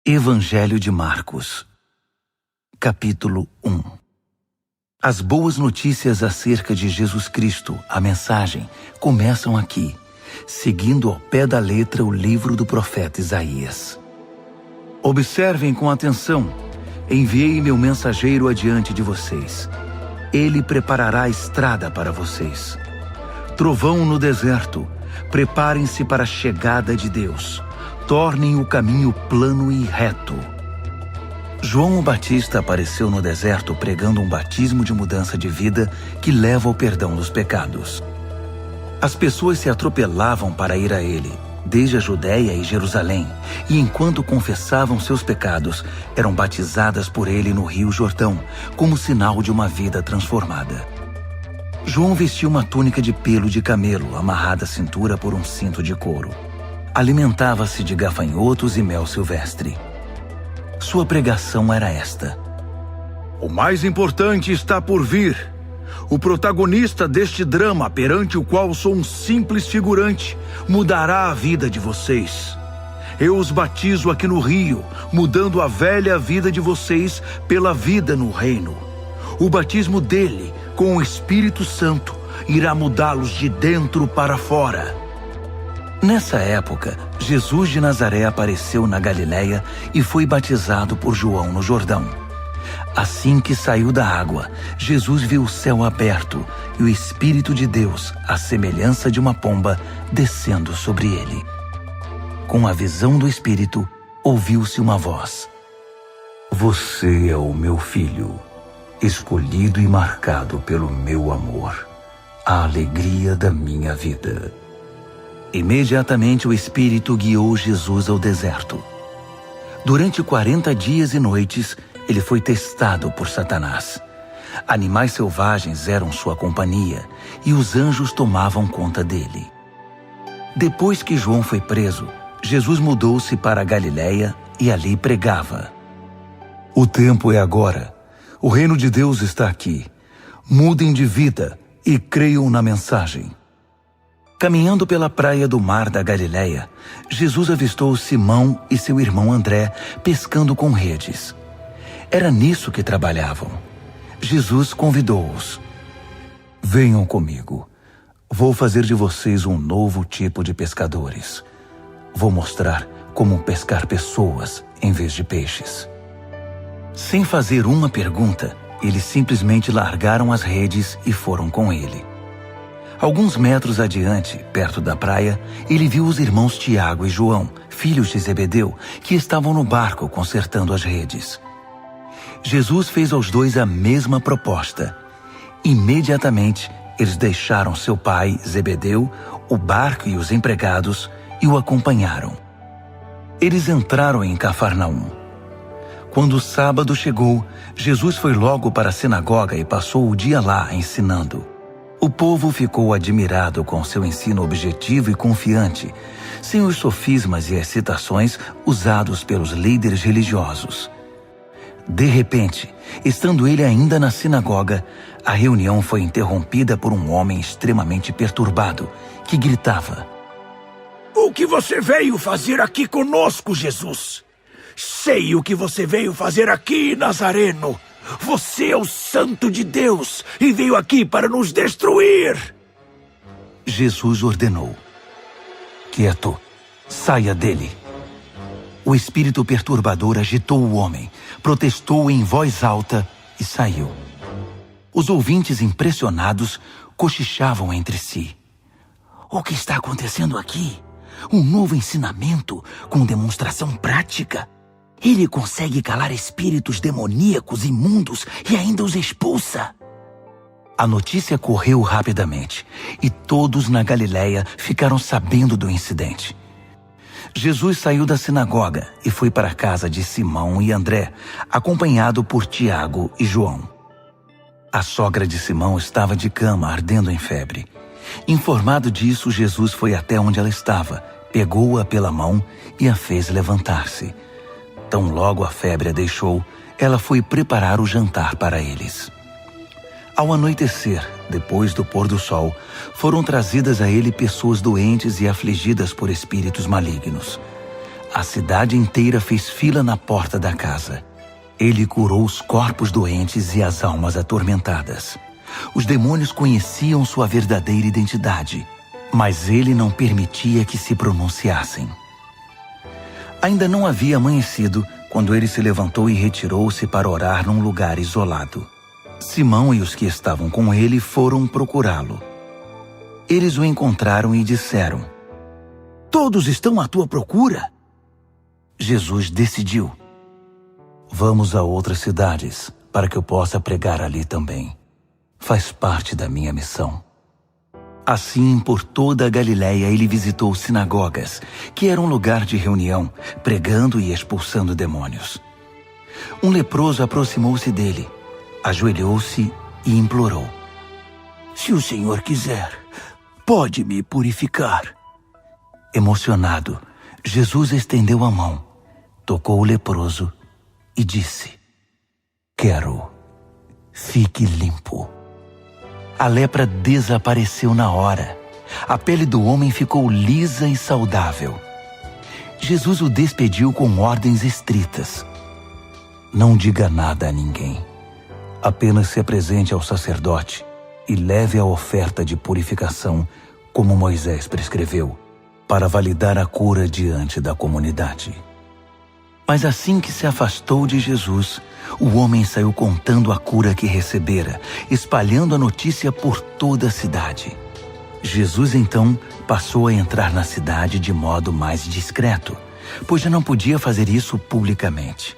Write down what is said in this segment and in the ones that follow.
Evangelho de Marcos, capítulo 1. As boas notícias acerca de Jesus Cristo, a mensagem, começam aqui, seguindo ao pé da letra o livro do profeta Isaías. Observem com atenção: enviei meu mensageiro adiante de vocês. Ele preparará a estrada para vocês. Trovão no deserto, preparem-se para a chegada de Deus. Tornem o caminho plano e reto. João o Batista apareceu no deserto pregando um batismo de mudança de vida que leva ao perdão dos pecados. As pessoas se atropelavam para ir a ele, desde a Judéia e Jerusalém, e enquanto confessavam seus pecados, eram batizadas por ele no Rio Jordão, como sinal de uma vida transformada. João vestia uma túnica de pelo de camelo, amarrada à cintura por um cinto de couro. Alimentava-se de gafanhotos e mel silvestre. Sua pregação era esta: o mais importante está por vir. O protagonista deste drama, perante o qual sou um simples figurante, mudará a vida de vocês. Eu os batizo aqui no rio, mudando a velha vida de vocês pela vida no reino. O batismo dele, com o Espírito Santo, irá mudá-los de dentro para fora. Nessa época, Jesus de Nazaré apareceu na Galiléia e foi batizado por João no Jordão. Assim que saiu da água, Jesus viu o céu aberto e o Espírito de Deus, à semelhança de uma pomba, descendo sobre ele. Com a visão do Espírito, ouviu-se uma voz: Você é o meu filho, escolhido e marcado pelo meu amor, a alegria da minha vida. Imediatamente o Espírito guiou Jesus ao deserto. Durante 40 dias e noites, ele foi testado por Satanás. Animais selvagens eram sua companhia e os anjos tomavam conta dele. Depois que João foi preso, Jesus mudou-se para a Galiléia e ali pregava: O tempo é agora. O reino de Deus está aqui. Mudem de vida e creiam na mensagem. Caminhando pela praia do mar da Galiléia, Jesus avistou Simão e seu irmão André pescando com redes. Era nisso que trabalhavam. Jesus convidou-os: Venham comigo. Vou fazer de vocês um novo tipo de pescadores. Vou mostrar como pescar pessoas em vez de peixes. Sem fazer uma pergunta, eles simplesmente largaram as redes e foram com ele. Alguns metros adiante, perto da praia, ele viu os irmãos Tiago e João, filhos de Zebedeu, que estavam no barco consertando as redes. Jesus fez aos dois a mesma proposta. Imediatamente, eles deixaram seu pai, Zebedeu, o barco e os empregados e o acompanharam. Eles entraram em Cafarnaum. Quando o sábado chegou, Jesus foi logo para a sinagoga e passou o dia lá ensinando. O povo ficou admirado com seu ensino objetivo e confiante, sem os sofismas e excitações usados pelos líderes religiosos. De repente, estando ele ainda na sinagoga, a reunião foi interrompida por um homem extremamente perturbado, que gritava: O que você veio fazer aqui conosco, Jesus? Sei o que você veio fazer aqui, Nazareno. Você é o Santo de Deus e veio aqui para nos destruir. Jesus ordenou: Quieto, saia dele. O espírito perturbador agitou o homem, protestou em voz alta e saiu. Os ouvintes, impressionados, cochichavam entre si: O que está acontecendo aqui? Um novo ensinamento com demonstração prática? Ele consegue calar espíritos demoníacos imundos e ainda os expulsa. A notícia correu rapidamente e todos na Galiléia ficaram sabendo do incidente. Jesus saiu da sinagoga e foi para a casa de Simão e André, acompanhado por Tiago e João. A sogra de Simão estava de cama, ardendo em febre. Informado disso, Jesus foi até onde ela estava, pegou-a pela mão e a fez levantar-se. Tão logo a febre a deixou, ela foi preparar o jantar para eles. Ao anoitecer, depois do pôr do sol, foram trazidas a ele pessoas doentes e afligidas por espíritos malignos. A cidade inteira fez fila na porta da casa. Ele curou os corpos doentes e as almas atormentadas. Os demônios conheciam sua verdadeira identidade, mas ele não permitia que se pronunciassem. Ainda não havia amanhecido quando ele se levantou e retirou-se para orar num lugar isolado. Simão e os que estavam com ele foram procurá-lo. Eles o encontraram e disseram: Todos estão à tua procura? Jesus decidiu: Vamos a outras cidades, para que eu possa pregar ali também. Faz parte da minha missão. Assim, por toda a Galiléia, ele visitou sinagogas, que era um lugar de reunião, pregando e expulsando demônios. Um leproso aproximou-se dele, ajoelhou-se e implorou: Se o Senhor quiser, pode me purificar. Emocionado, Jesus estendeu a mão, tocou o leproso e disse: Quero, fique limpo. A lepra desapareceu na hora. A pele do homem ficou lisa e saudável. Jesus o despediu com ordens estritas: Não diga nada a ninguém. Apenas se apresente ao sacerdote e leve a oferta de purificação, como Moisés prescreveu, para validar a cura diante da comunidade. Mas assim que se afastou de Jesus, o homem saiu contando a cura que recebera, espalhando a notícia por toda a cidade. Jesus então passou a entrar na cidade de modo mais discreto, pois já não podia fazer isso publicamente.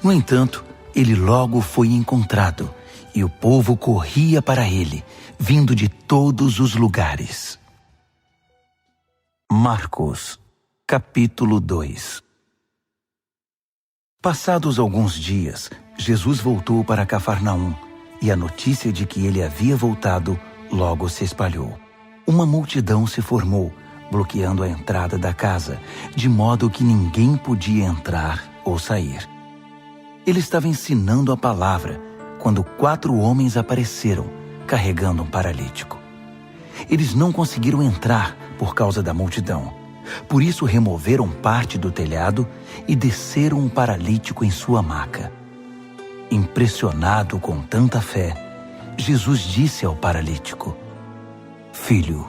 No entanto, ele logo foi encontrado, e o povo corria para ele, vindo de todos os lugares. Marcos, capítulo 2. Passados alguns dias, Jesus voltou para Cafarnaum, e a notícia de que ele havia voltado logo se espalhou. Uma multidão se formou, bloqueando a entrada da casa, de modo que ninguém podia entrar ou sair. Ele estava ensinando a palavra, quando 4 homens apareceram, carregando um paralítico. Eles não conseguiram entrar por causa da multidão. Por isso removeram parte do telhado e desceram um paralítico em sua maca. Impressionado com tanta fé, Jesus disse ao paralítico: Filho,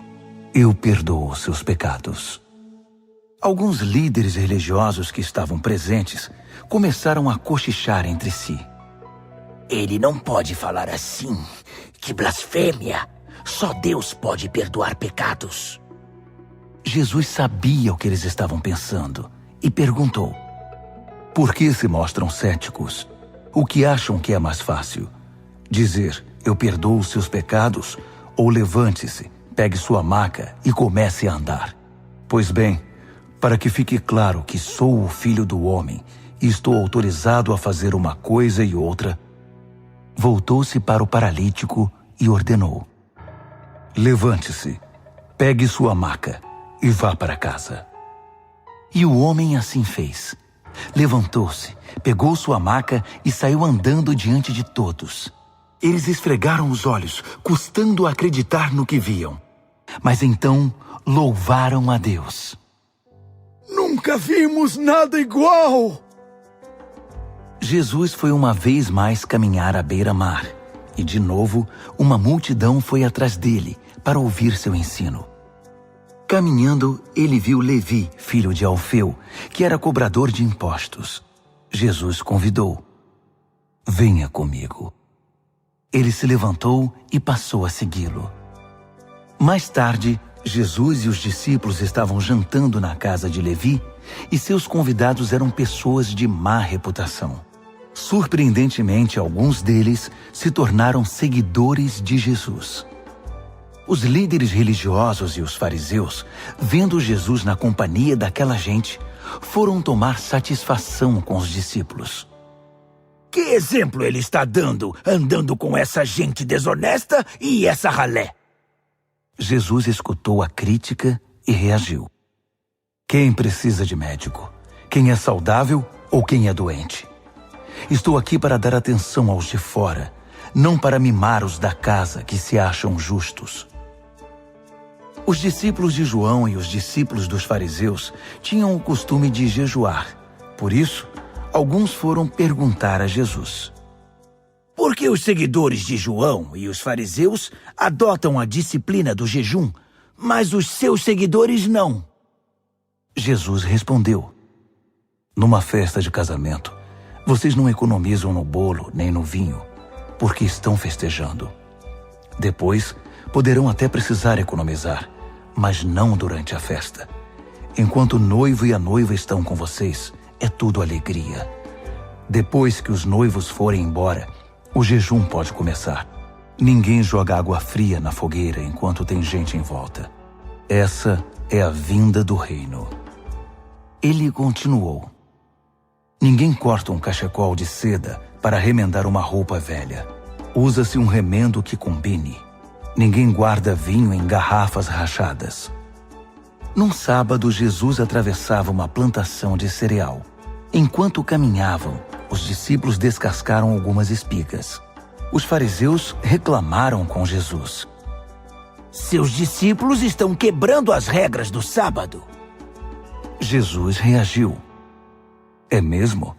eu perdoo seus pecados. Alguns líderes religiosos que estavam presentes começaram a cochichar entre si: Ele não pode falar assim. Que blasfêmia! Só Deus pode perdoar pecados. Jesus sabia o que eles estavam pensando e perguntou: Por que se mostram céticos? O que acham que é mais fácil? Dizer, eu perdoo seus pecados, ou levante-se, pegue sua maca e comece a andar? Pois bem, para que fique claro que sou o Filho do Homem e estou autorizado a fazer uma coisa e outra, voltou-se para o paralítico e ordenou: Levante-se, pegue sua maca e vá para casa. E o homem assim fez. Levantou-se, pegou sua maca e saiu andando diante de todos. Eles esfregaram os olhos, custando acreditar no que viam. Mas então louvaram a Deus. Nunca vimos nada igual! Jesus foi uma vez mais caminhar à beira-mar, e de novo uma multidão foi atrás dele para ouvir seu ensino. Caminhando, ele viu Levi, filho de Alfeu, que era cobrador de impostos. Jesus convidou: Venha comigo. Ele se levantou e passou a segui-lo. Mais tarde, Jesus e os discípulos estavam jantando na casa de Levi, e seus convidados eram pessoas de má reputação. Surpreendentemente, alguns deles se tornaram seguidores de Jesus. Os líderes religiosos e os fariseus, vendo Jesus na companhia daquela gente, foram tomar satisfação com os discípulos. Que exemplo ele está dando, andando com essa gente desonesta e essa ralé? Jesus escutou a crítica e reagiu. Quem precisa de médico? Quem é saudável ou quem é doente? Estou aqui para dar atenção aos de fora, não para mimar os da casa que se acham justos. Os discípulos de João e os discípulos dos fariseus tinham o costume de jejuar. Por isso, alguns foram perguntar a Jesus: por que os seguidores de João e os fariseus adotam a disciplina do jejum, mas os seus seguidores não? Jesus respondeu: numa festa de casamento, vocês não economizam no bolo nem no vinho, porque estão festejando. Depois, poderão até precisar economizar, mas não durante a festa. Enquanto o noivo e a noiva estão com vocês, é tudo alegria. Depois que os noivos forem embora, o jejum pode começar. Ninguém joga água fria na fogueira enquanto tem gente em volta. Essa é a vinda do reino. Ele continuou: ninguém corta um cachecol de seda para remendar uma roupa velha. Usa-se um remendo que combine. Ninguém guarda vinho em garrafas rachadas. Num sábado, Jesus atravessava uma plantação de cereal. Enquanto caminhavam, os discípulos descascaram algumas espigas. Os fariseus reclamaram com Jesus: seus discípulos estão quebrando as regras do sábado. Jesus reagiu: é mesmo?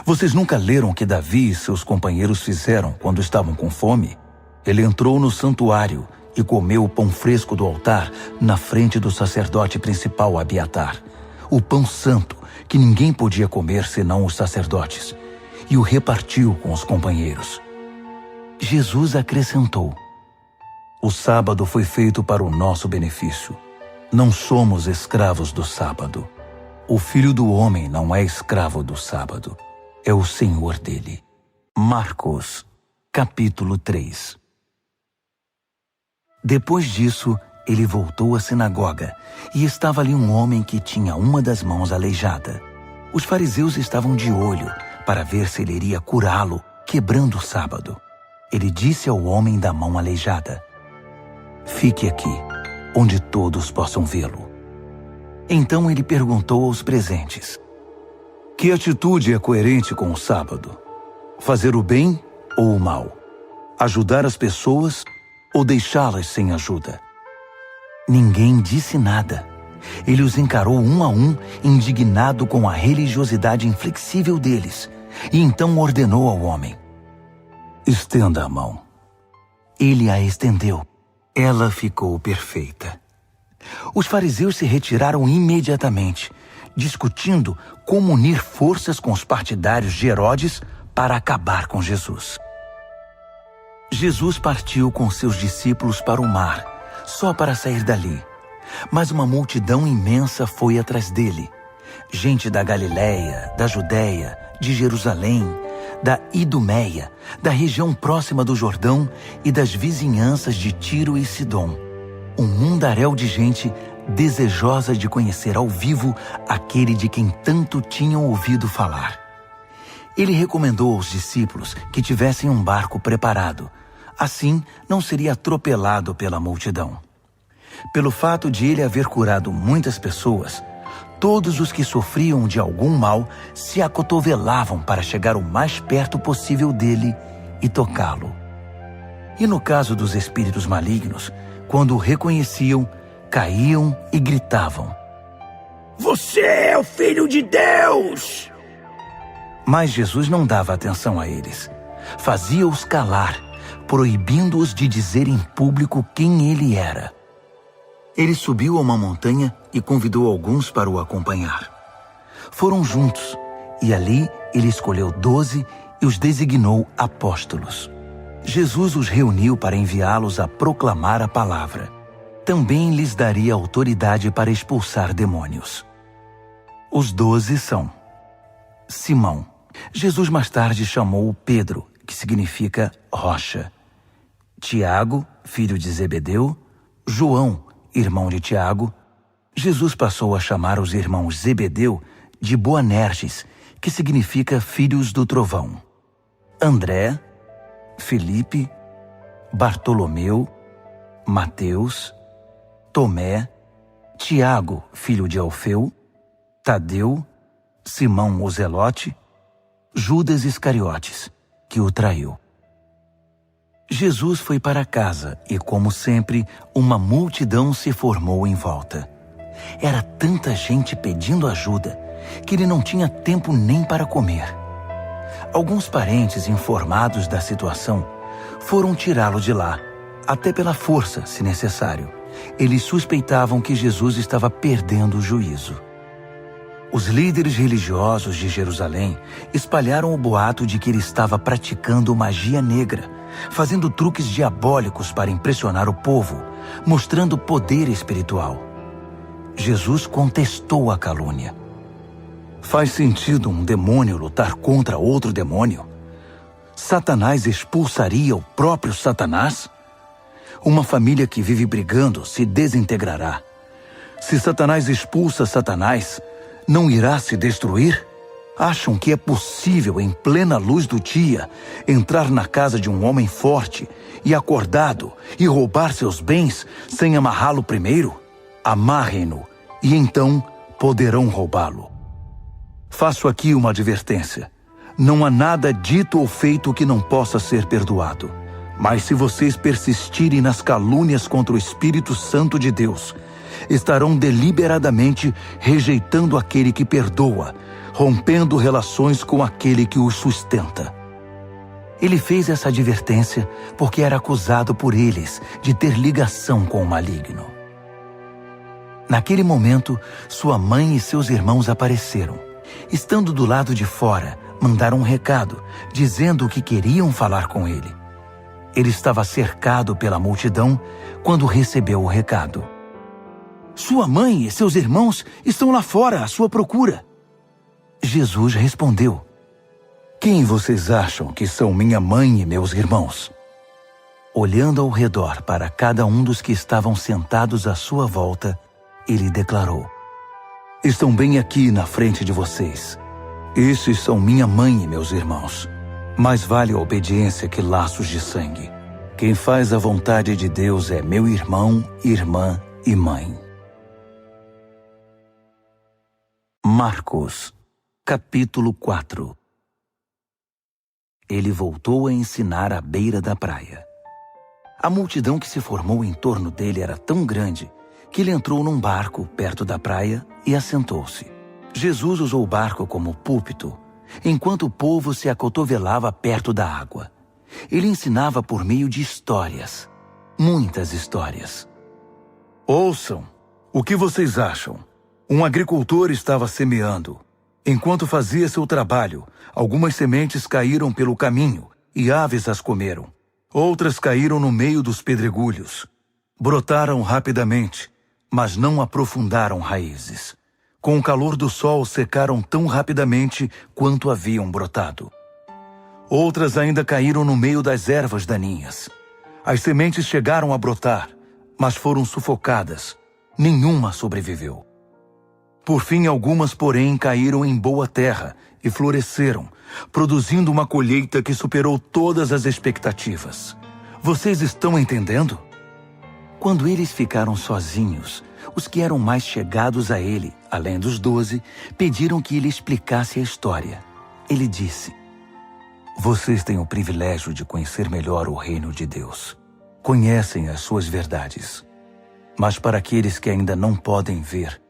Vocês nunca leram o que Davi e seus companheiros fizeram quando estavam com fome? Ele entrou no santuário e comeu o pão fresco do altar na frente do sacerdote principal Abiatar, o pão santo que ninguém podia comer senão os sacerdotes, e o repartiu com os companheiros. Jesus acrescentou: o sábado foi feito para o nosso benefício. Não somos escravos do sábado. O Filho do Homem não é escravo do sábado. É o Senhor dele. Marcos, capítulo 3. Depois disso, ele voltou à sinagoga e estava ali um homem que tinha uma das mãos aleijada. Os fariseus estavam de olho para ver se ele iria curá-lo, quebrando o sábado. Ele disse ao homem da mão aleijada: fique aqui, onde todos possam vê-lo. Então ele perguntou aos presentes: que atitude é coerente com o sábado? Fazer o bem ou o mal? Ajudar as pessoas ou deixá-las sem ajuda? Ninguém disse nada. Ele os encarou um a um, indignado com a religiosidade inflexível deles, e então ordenou ao homem: estenda a mão. Ele a estendeu. Ela ficou perfeita. Os fariseus se retiraram imediatamente, discutindo como unir forças com os partidários de Herodes para acabar com Jesus. Jesus partiu com seus discípulos para o mar, só para sair dali. Mas uma multidão imensa foi atrás dele. Gente da Galiléia, da Judéia, de Jerusalém, da Idumeia, da região próxima do Jordão e das vizinhanças de Tiro e Sidom. Um mundaréu de gente desejosa de conhecer ao vivo aquele de quem tanto tinham ouvido falar. Ele recomendou aos discípulos que tivessem um barco preparado. Assim, não seria atropelado pela multidão. Pelo fato de ele haver curado muitas pessoas, todos os que sofriam de algum mal se acotovelavam para chegar o mais perto possível dele e tocá-lo. E no caso dos espíritos malignos, quando o reconheciam, caíam e gritavam: você é o Filho de Deus! Mas Jesus não dava atenção a eles. Fazia-os calar, proibindo-os de dizer em público quem ele era. Ele subiu a uma montanha e convidou alguns para o acompanhar. Foram juntos, e ali ele escolheu 12 e os designou apóstolos. Jesus os reuniu para enviá-los a proclamar a palavra. Também lhes daria autoridade para expulsar demônios. Os 12 são: Simão. Jesus mais tarde chamou Pedro, que significa rocha. Tiago, filho de Zebedeu. João, irmão de Tiago. Jesus passou a chamar os irmãos Zebedeu de Boanerges, que significa filhos do trovão. André, Felipe, Bartolomeu, Mateus, Tomé, Tiago, filho de Alfeu, Tadeu, Simão o Zelote, Judas Iscariotes, que o traiu. Jesus foi para casa e, como sempre, uma multidão se formou em volta. Era tanta gente pedindo ajuda que ele não tinha tempo nem para comer. Alguns parentes, informados da situação, foram tirá-lo de lá, até pela força, se necessário. Eles suspeitavam que Jesus estava perdendo o juízo. Os líderes religiosos de Jerusalém espalharam o boato de que ele estava praticando magia negra, fazendo truques diabólicos para impressionar o povo, mostrando poder espiritual. Jesus contestou a calúnia. Faz sentido um demônio lutar contra outro demônio? Satanás expulsaria o próprio Satanás? Uma família que vive brigando se desintegrará. Se Satanás expulsa Satanás, não irá se destruir? Acham que é possível, em plena luz do dia, entrar na casa de um homem forte e acordado e roubar seus bens sem amarrá-lo primeiro? Amarrem-no e então poderão roubá-lo. Faço aqui uma advertência. Não há nada dito ou feito que não possa ser perdoado. Mas se vocês persistirem nas calúnias contra o Espírito Santo de Deus, estarão deliberadamente rejeitando aquele que perdoa, rompendo relações com aquele que os sustenta. Ele fez essa advertência porque era acusado por eles de ter ligação com o maligno. Naquele momento, sua mãe e seus irmãos apareceram. Estando do lado de fora, mandaram um recado, dizendo que queriam falar com ele. Ele estava cercado pela multidão quando recebeu o recado. Sua mãe e seus irmãos estão lá fora à sua procura. Jesus respondeu: Quem vocês acham que são minha mãe e meus irmãos? Olhando ao redor para cada um dos que estavam sentados à sua volta, ele declarou: Estão bem aqui na frente de vocês. Esses são minha mãe e meus irmãos. Mais vale a obediência que laços de sangue. Quem faz a vontade de Deus é meu irmão, irmã e mãe. Marcos, capítulo 4. Ele voltou a ensinar à beira da praia. A multidão que se formou em torno dele era tão grande que ele entrou num barco perto da praia e assentou-se. Jesus usou o barco como púlpito, enquanto o povo se acotovelava perto da água. Ele ensinava por meio de histórias, muitas histórias. Ouçam, o que vocês acham? Um agricultor estava semeando. Enquanto fazia seu trabalho, algumas sementes caíram pelo caminho e aves as comeram. Outras caíram no meio dos pedregulhos. Brotaram rapidamente, mas não aprofundaram raízes. Com o calor do sol, secaram tão rapidamente quanto haviam brotado. Outras ainda caíram no meio das ervas daninhas. As sementes chegaram a brotar, mas foram sufocadas. Nenhuma sobreviveu. Por fim, algumas, porém, caíram em boa terra e floresceram, produzindo uma colheita que superou todas as expectativas. Vocês estão entendendo? Quando eles ficaram sozinhos, os que eram mais chegados a ele, além dos 12, pediram que ele explicasse a história. Ele disse: Vocês têm o privilégio de conhecer melhor o reino de Deus. Conhecem as suas verdades. Mas para aqueles que ainda não podem ver,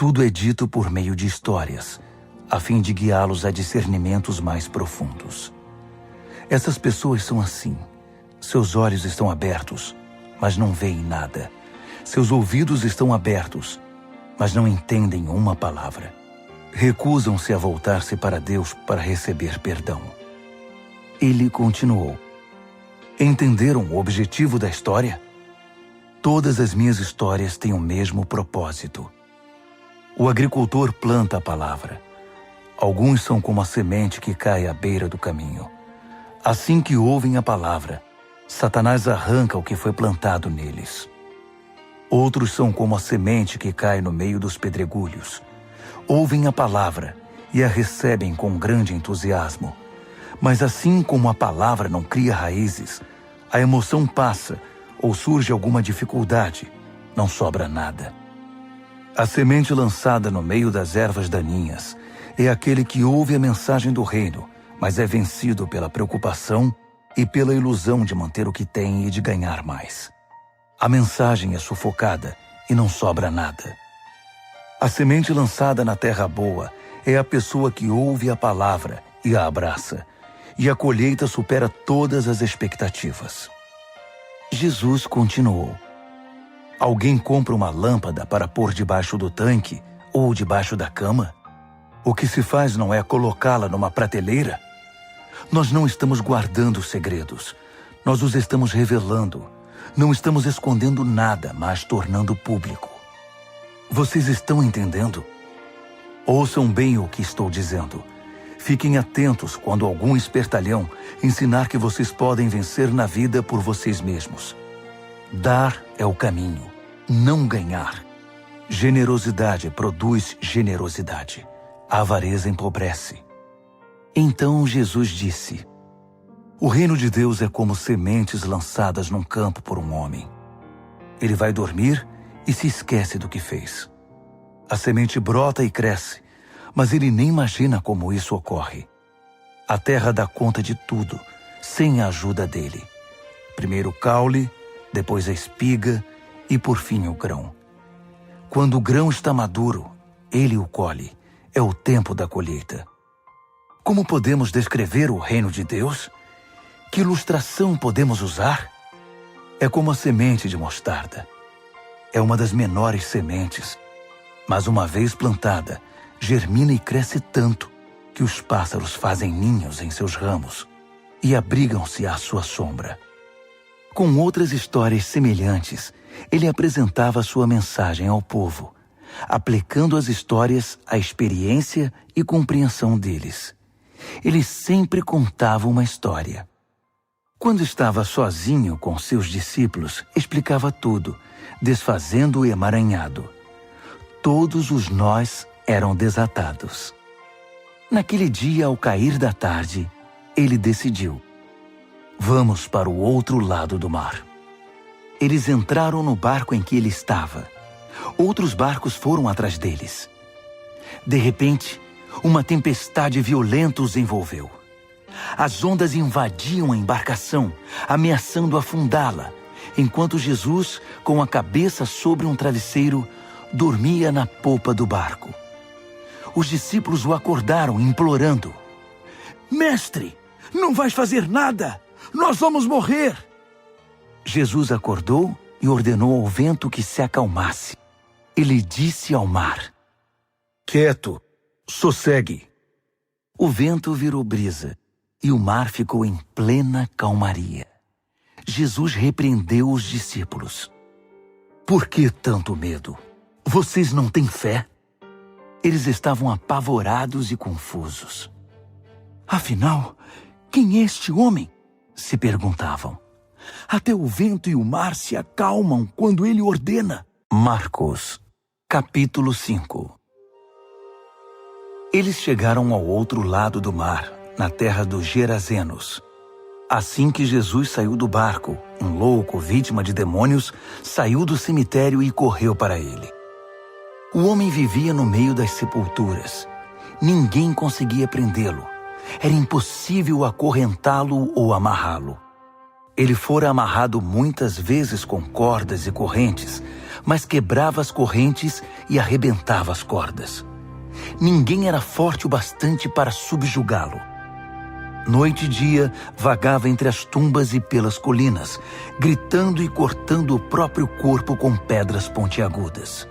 tudo é dito por meio de histórias, a fim de guiá-los a discernimentos mais profundos. Essas pessoas são assim. Seus olhos estão abertos, mas não veem nada. Seus ouvidos estão abertos, mas não entendem uma palavra. Recusam-se a voltar-se para Deus para receber perdão. Ele continuou: Entenderam o objetivo da história? Todas as minhas histórias têm o mesmo propósito. O agricultor planta a palavra. Alguns são como a semente que cai à beira do caminho. Assim que ouvem a palavra, Satanás arranca o que foi plantado neles. Outros são como a semente que cai no meio dos pedregulhos. Ouvem a palavra e a recebem com grande entusiasmo. Mas assim como a palavra não cria raízes, a emoção passa ou surge alguma dificuldade, não sobra nada. A semente lançada no meio das ervas daninhas é aquele que ouve a mensagem do reino, mas é vencido pela preocupação, e pela ilusão de manter o que tem e de ganhar mais. A mensagem é sufocada e não sobra nada. A semente lançada na terra boa é a pessoa que ouve a palavra e a abraça, e a colheita supera todas as expectativas. Jesus continuou: alguém compra uma lâmpada para pôr debaixo do tanque ou debaixo da cama? O que se faz não é colocá-la numa prateleira? Nós não estamos guardando segredos, nós os estamos revelando. Não estamos escondendo nada, mas tornando público. Vocês estão entendendo? Ouçam bem o que estou dizendo. Fiquem atentos quando algum espertalhão ensinar que vocês podem vencer na vida por vocês mesmos. Dar é o caminho, não ganhar. Generosidade produz generosidade. A avareza empobrece. Então Jesus disse: o reino de Deus é como sementes lançadas num campo por um homem. Ele vai dormir e se esquece do que fez. A semente brota e cresce, mas ele nem imagina como isso ocorre. A terra dá conta de tudo, sem a ajuda dele. Primeiro o caule, depois a espiga e por fim o grão. Quando o grão está maduro, ele o colhe. É o tempo da colheita. Como podemos descrever o reino de Deus? Que ilustração podemos usar? É como a semente de mostarda. É uma das menores sementes, mas uma vez plantada, germina e cresce tanto que os pássaros fazem ninhos em seus ramos e abrigam-se à sua sombra. Com outras histórias semelhantes, ele apresentava sua mensagem ao povo, aplicando as histórias à experiência e compreensão deles. Ele sempre contava uma história. Quando estava sozinho com seus discípulos, explicava tudo, desfazendo o emaranhado. Todos os nós eram desatados. Naquele dia, ao cair da tarde, ele decidiu: vamos para o outro lado do mar. Eles entraram no barco em que ele estava. Outros barcos foram atrás deles. De repente, uma tempestade violenta os envolveu. As ondas invadiam a embarcação, ameaçando afundá-la, enquanto Jesus, com a cabeça sobre um travesseiro, dormia na popa do barco. Os discípulos o acordaram, implorando: mestre, não vais fazer nada! Nós vamos morrer! Jesus acordou e ordenou ao vento que se acalmasse. Ele disse ao mar: quieto, sossegue. O vento virou brisa e o mar ficou em plena calmaria. Jesus repreendeu os discípulos: por que tanto medo? Vocês não têm fé? Eles estavam apavorados e confusos. Afinal, quem é este homem? Se perguntavam. Até o vento e o mar se acalmam quando ele ordena. Marcos, capítulo 5. Eles chegaram ao outro lado do mar, na terra dos Gerazenos. Assim que Jesus saiu do barco, um louco, vítima de demônios, saiu do cemitério e correu para ele. O homem vivia no meio das sepulturas. Ninguém conseguia prendê-lo. Era impossível acorrentá-lo ou amarrá-lo. Ele fora amarrado muitas vezes com cordas e correntes, mas quebrava as correntes e arrebentava as cordas. Ninguém era forte o bastante para subjugá-lo. Noite e dia, vagava entre as tumbas e pelas colinas, gritando e cortando o próprio corpo com pedras pontiagudas.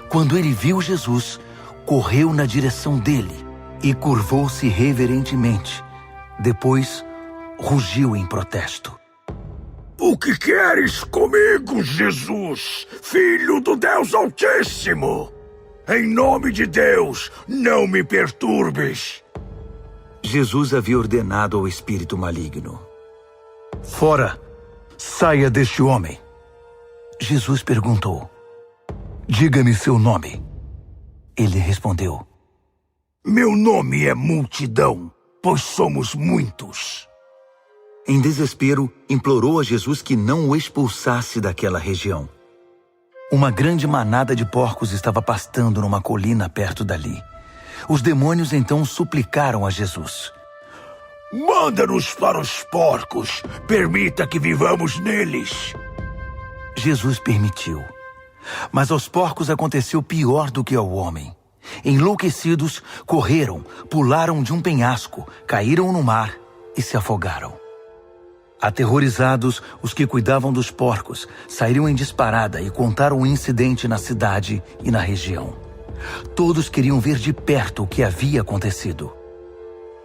Quando ele viu Jesus, correu na direção dele e curvou-se reverentemente. Depois, rugiu em protesto: o que queres comigo, Jesus, Filho do Deus Altíssimo? Em nome de Deus, não me perturbes. Jesus havia ordenado ao espírito maligno: fora, saia deste homem. Jesus perguntou: diga-me seu nome. Ele respondeu: meu nome é Multidão, pois somos muitos. Em desespero, implorou a Jesus que não o expulsasse daquela região. Uma grande manada de porcos estava pastando numa colina perto dali. Os demônios então suplicaram a Jesus: Manda-nos para os porcos. Permita que vivamos neles. Jesus permitiu. Mas aos porcos aconteceu pior do que ao homem. Enlouquecidos, correram, pularam de um penhasco, caíram no mar e se afogaram. Aterrorizados, os que cuidavam dos porcos saíram em disparada e contaram o incidente na cidade e na região. Todos queriam ver de perto o que havia acontecido.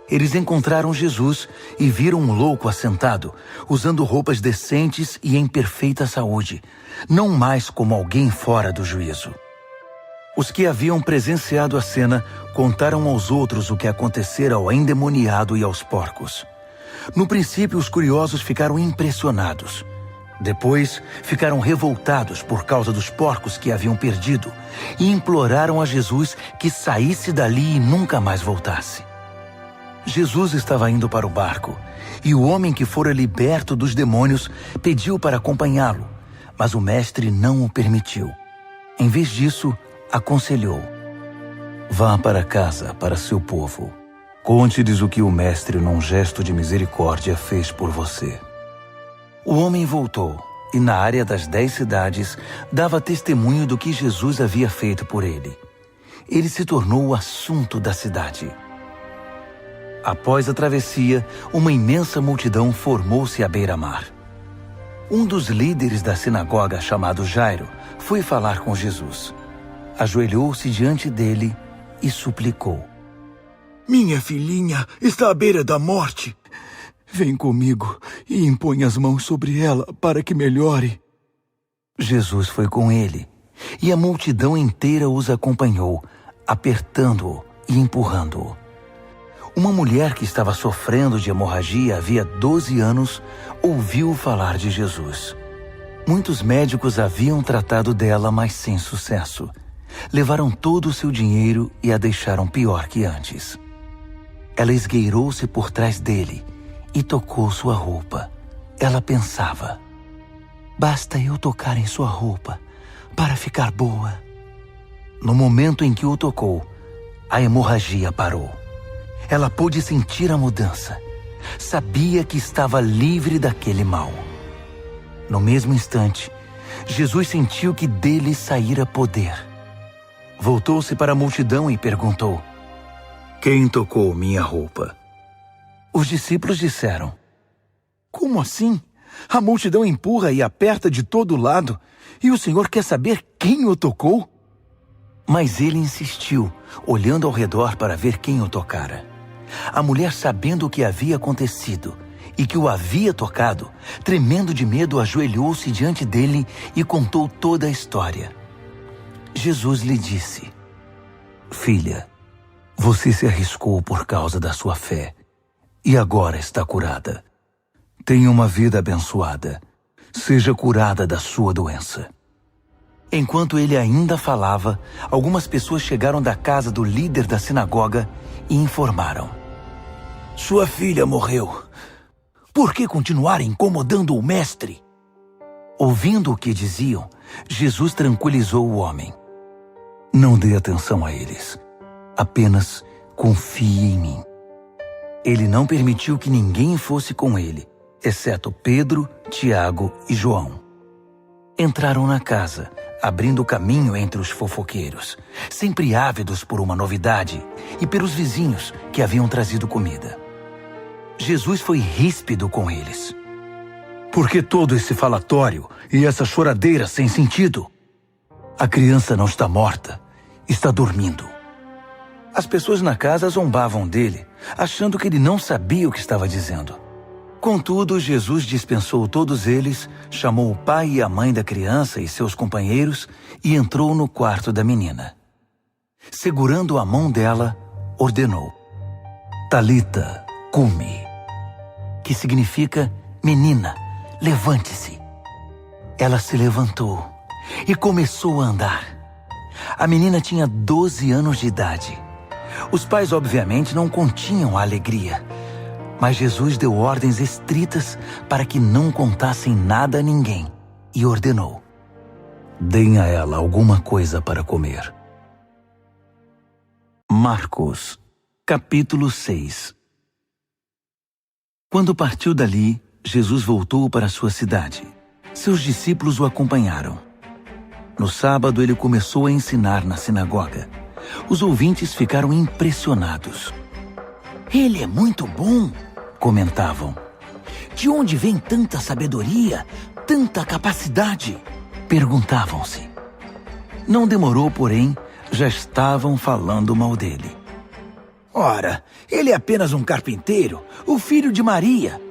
Eles encontraram Jesus e viram um louco assentado, usando roupas decentes e em perfeita saúde, não mais como alguém fora do juízo. Os que haviam presenciado a cena contaram aos outros o que acontecera ao endemoniado e aos porcos. No princípio, os curiosos ficaram impressionados. Depois, ficaram revoltados por causa dos porcos que haviam perdido e imploraram a Jesus que saísse dali e nunca mais voltasse. Jesus estava indo para o barco e o homem que fora liberto dos demônios pediu para acompanhá-lo, mas o mestre não o permitiu. Em vez disso, aconselhou: vá para casa, para seu povo. Conte-lhes o que o mestre, num gesto de misericórdia, fez por você. O homem voltou e, na área das 10 cidades, dava testemunho do que Jesus havia feito por ele. Ele se tornou o assunto da cidade. Após a travessia, uma imensa multidão formou-se à beira-mar. Um dos líderes da sinagoga, chamado Jairo, foi falar com Jesus. Ajoelhou-se diante dele e suplicou: Minha filhinha está à beira da morte. Vem comigo e impõe as mãos sobre ela para que melhore. Jesus foi com ele, e a multidão inteira os acompanhou, apertando-o e empurrando-o. Uma mulher que estava sofrendo de hemorragia havia 12 anos ouviu falar de Jesus. Muitos médicos haviam tratado dela, mas sem sucesso. Levaram todo o seu dinheiro e a deixaram pior que antes. Ela esgueirou-se por trás dele e tocou sua roupa. Ela pensava: basta eu tocar em sua roupa para ficar boa. No momento em que o tocou, a hemorragia parou. Ela pôde sentir a mudança. Sabia que estava livre daquele mal. No mesmo instante, Jesus sentiu que dele saíra poder. Voltou-se para a multidão e perguntou: quem tocou minha roupa? Os discípulos disseram: como assim? A multidão empurra e aperta de todo lado, e o Senhor quer saber quem o tocou? Mas ele insistiu, olhando ao redor para ver quem o tocara. A mulher, sabendo o que havia acontecido e que o havia tocado, tremendo de medo, ajoelhou-se diante dele e contou toda a história. Jesus lhe disse: filha, você se arriscou por causa da sua fé e agora está curada. Tenha uma vida abençoada. Seja curada da sua doença. Enquanto ele ainda falava, algumas pessoas chegaram da casa do líder da sinagoga e informaram: sua filha morreu. Por que continuar incomodando o mestre? Ouvindo o que diziam, Jesus tranquilizou o homem: não dê atenção a eles. Apenas confie em mim. Ele não permitiu que ninguém fosse com ele, exceto Pedro, Tiago e João. Entraram na casa, abrindo caminho entre os fofoqueiros, sempre ávidos por uma novidade, e pelos vizinhos que haviam trazido comida. Jesus foi ríspido com eles. Por que todo esse falatório e essa choradeira sem sentido? A criança não está morta, está dormindo. As pessoas na casa zombavam dele, achando que ele não sabia o que estava dizendo. Contudo, Jesus dispensou todos eles, chamou o pai e a mãe da criança e seus companheiros e entrou no quarto da menina. Segurando a mão dela, ordenou: Talita, cumi, que significa: menina, levante-se. Ela se levantou e começou a andar. A menina tinha 12 anos de idade. Os pais, obviamente, não continham a alegria, mas Jesus deu ordens estritas para que não contassem nada a ninguém e ordenou: deem a ela alguma coisa para comer. Marcos, capítulo 6. Quando partiu dali, Jesus voltou para sua cidade. Seus discípulos o acompanharam. No sábado, ele começou a ensinar na sinagoga. Os ouvintes ficaram impressionados. Ele é muito bom, comentavam. De onde vem tanta sabedoria, tanta capacidade? Perguntavam-se. Não demorou, porém, já estavam falando mal dele. Ora, ele é apenas um carpinteiro, o filho de Maria.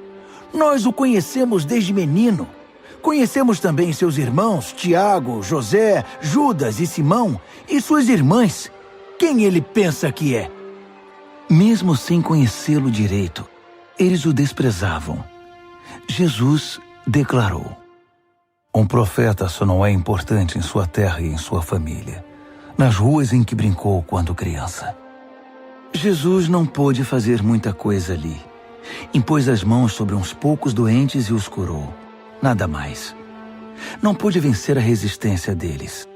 Nós o conhecemos desde menino. Conhecemos também seus irmãos, Tiago, José, Judas e Simão, e suas irmãs. Quem ele pensa que é? Mesmo sem conhecê-lo direito, eles o desprezavam. Jesus declarou: um profeta só não é importante em sua terra e em sua família, nas ruas em que brincou quando criança. Jesus não pôde fazer muita coisa ali. Impôs as mãos sobre uns poucos doentes e os curou. Nada mais. Não pôde vencer a resistência deles.